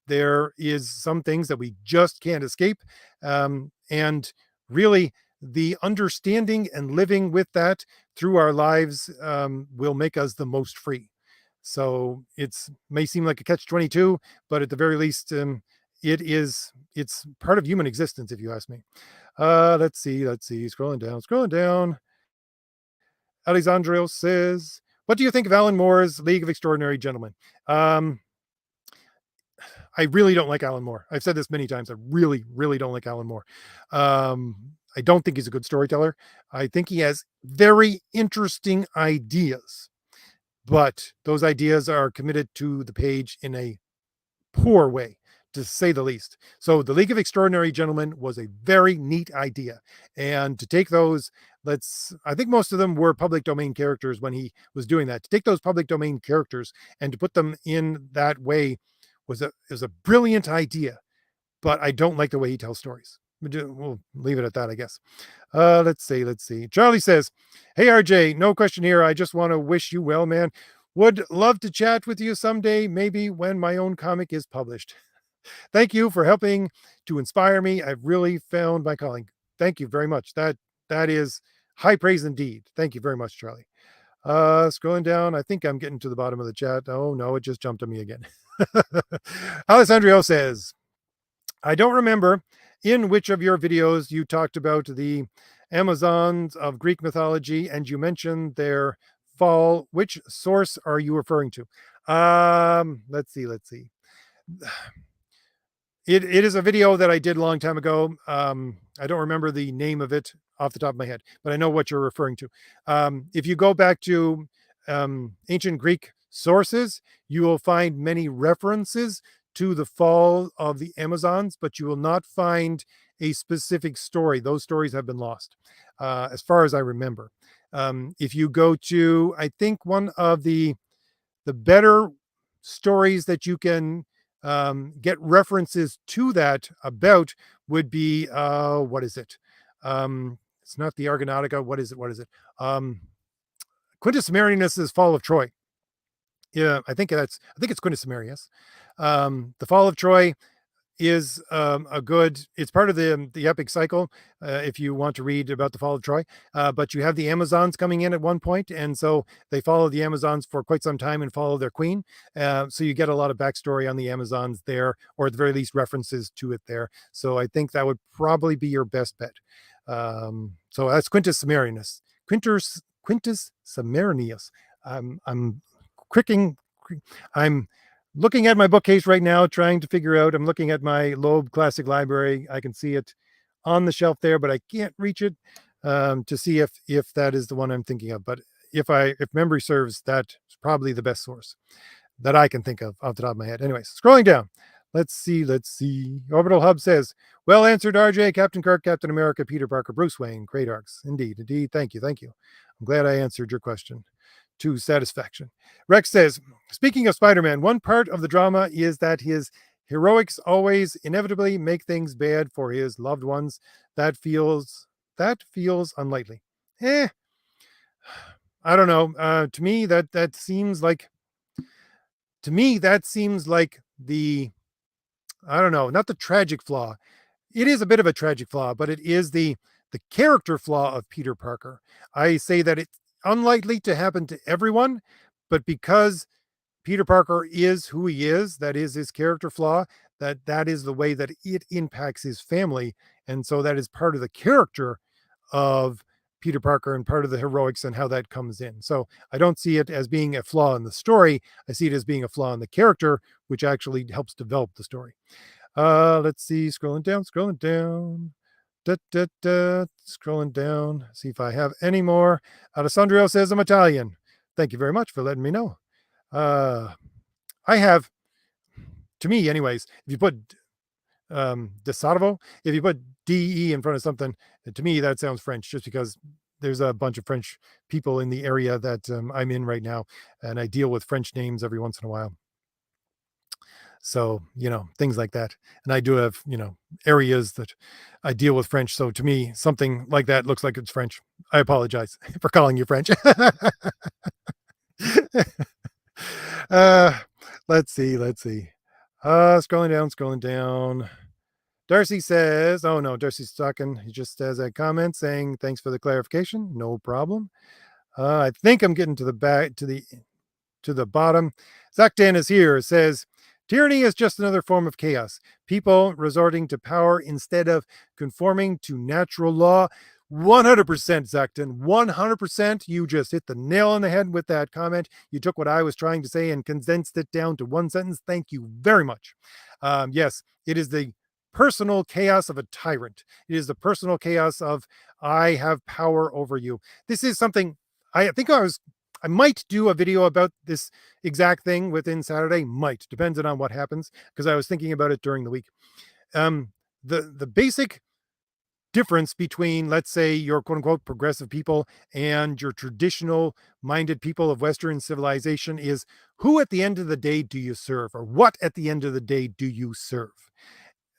There is some things that we just can't escape. And really, the understanding and living with that through our lives will make us the most free. So it's may seem like a catch-22, but at the very least, it's part of human existence, if you ask me. Let's see. Scrolling down. Alessandro says, "What do you think of Alan Moore's League of Extraordinary Gentlemen?" Um, I really don't like Alan Moore. I've said this many times. I really, really don't like Alan Moore. I don't think he's a good storyteller. I think he has very interesting ideas, but those ideas are committed to the page in a poor way, to say the least. So the League of Extraordinary Gentlemen was a very neat idea. And to take those, I think most of them were public domain characters when he was doing that. To take those public domain characters and to put them in that way was a brilliant idea, but I don't like the way he tells stories. We'll leave it at that, I guess. Let's see. Charlie says, "Hey RJ, no question here. I just want to wish you well, man. Would love to chat with you someday, maybe when my own comic is published. Thank you for helping to inspire me. I've really found my calling." Thank you very much. That is high praise indeed. Thank you very much, Charlie. Scrolling down, I think I'm getting to the bottom of the chat. Oh no, it just jumped on me again. Alessandro says, "I don't remember in which of your videos you talked about the Amazons of Greek mythology and you mentioned their fall. Which source are you referring to?" Let's see. It is a video that I did a long time ago. I don't remember the name of it off the top of my head, but I know what you're referring to. If you go back to ancient Greek sources, you will find many references to the fall of the Amazons, but you will not find a specific story. Those stories have been lost, as far as I remember. If you go to, I think one of the better stories that you can get references to that about would be what is it? It's not the Argonautica. What is it? Quintus Marius' Fall of Troy. Yeah, I think it's Quintus Marius. The Fall of Troy is a good, it's part of the epic cycle, if you want to read about the fall of Troy. But you have the Amazons coming in at one point, and so they follow the Amazons for quite some time and follow their queen. So you get a lot of backstory on the Amazons there, or at the very least references to it there. So I think that would probably be your best bet. So that's Quintus Samarius. Quintus Samarius. I'm cricking. I'm looking at my bookcase right now, trying to figure out. I'm looking at my Loeb Classic Library. I can see it on the shelf there, but I can't reach it to see if that is the one I'm thinking of. But if memory serves, that's probably the best source that I can think of off the top of my head. Anyways, scrolling down. Let's see. Orbital Hub says, "Well answered, RJ. Captain Kirk, Captain America, Peter Parker, Bruce Wayne, Kradarks." Indeed. Thank you. I'm glad I answered your question to satisfaction. Rex says, "Speaking of Spider-Man, one part of the drama is that his heroics always inevitably make things bad for his loved ones. That feels unlikely." I don't know. To me that seems like the, I don't know, not the tragic flaw. It is a bit of a tragic flaw, but it is the character flaw of Peter Parker. I say that it's unlikely to happen to everyone, but because Peter Parker is who he is, that is his character flaw, that is the way that it impacts his family, and so that is part of the character of Peter Parker and part of the heroics and how that comes in. So I don't see it as being a flaw in the story. I see it as being a flaw in the character, which actually helps develop the story. Let's see, scrolling down. Scrolling down, see if I have any more. Alessandro says, "I'm Italian." Thank you very much for letting me know. I have, to me anyways, if you put De Salvo, if you put DE in front of something, to me that sounds French, just because there's a bunch of French people in the area that I'm in right now, and I deal with French names every once in a while. So, things like that. And I do have, areas that I deal with French. So to me, something like that looks like it's French. I apologize for calling you French. uh, let's see. Scrolling down. Darcy says, oh no, Darcy's talking. He just has a comment saying, thanks for the clarification. No problem. I think I'm getting to the back to the bottom. Zakdan is here. It says, tyranny is just another form of chaos. People resorting to power instead of conforming to natural law. 100% Zakdan, 100%. You just hit the nail on the head with that comment. You took what I was trying to say and condensed it down to one sentence. Thank you very much. Yes, it is the personal chaos of a tyrant. It is the personal chaos of I have power over you. This is something I think I might do a video about this exact thing within Saturday. Might, depends on what happens, because I was thinking about it during the week. The basic difference between, let's say, your quote unquote progressive people and your traditional minded people of Western civilization is, who at the end of the day do you serve, or what at the end of the day do you serve?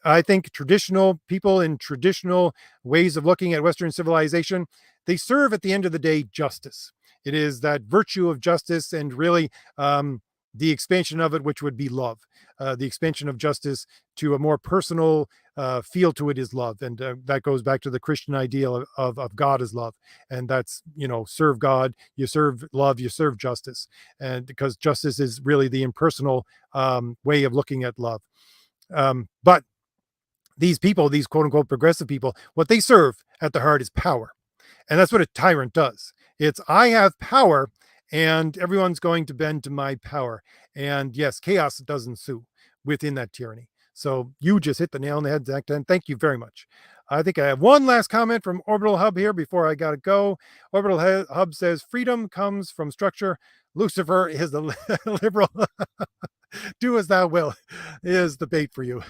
I think traditional people in traditional ways of looking at Western civilization, they serve at the end of the day justice. It is that virtue of justice, and really the expansion of it, which would be love. The expansion of justice to a more personal feel to it is love. And that goes back to the Christian ideal of God as love. And that's, serve God, you serve love, you serve justice. And because justice is really the impersonal way of looking at love. But these people, these quote unquote progressive people, what they serve at the heart is power. And that's what a tyrant does. It's, I have power and everyone's going to bend to my power. And yes, chaos does ensue within that tyranny. So you just hit the nail on the head, Zach. Thank you very much. I think I have one last comment from Orbital Hub here before I got to go. Orbital Hub says, freedom comes from structure. Lucifer is the liberal. Do as thou will is the bait for you.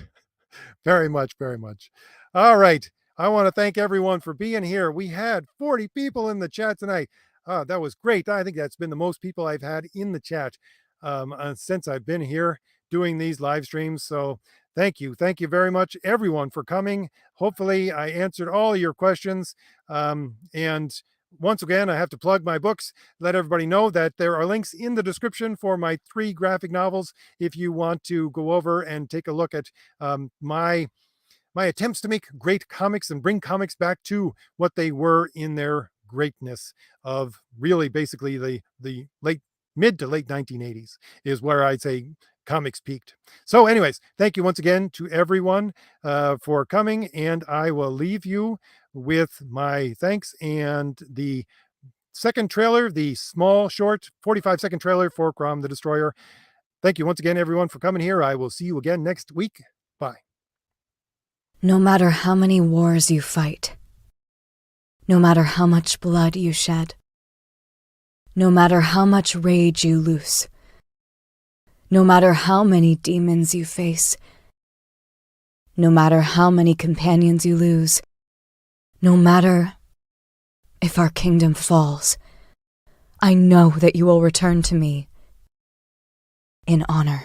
Very much, very much. All right. I want to thank everyone for being here. We had 40 people in the chat tonight. That was great. I think that's been the most people I've had in the chat since I've been here doing these live streams. So thank you. Thank you very much, everyone, for coming. Hopefully I answered all your questions. And once again, I have to plug my books, let everybody know that there are links in the description for my 3 graphic novels if you want to go over and take a look at my attempts to make great comics and bring comics back to what they were in their greatness of really basically the mid to late 1980s is where I'd say comics peaked. So anyways, thank you once again to everyone for coming, and I will leave you with my thanks and the second trailer, the small, short 45-second trailer for Crom the Destroyer. Thank you once again, everyone, for coming here. I will see you again next week. Bye. No matter how many wars you fight, no matter how much blood you shed, no matter how much rage you loose, no matter how many demons you face, no matter how many companions you lose, no matter if our kingdom falls, I know that you will return to me in honor.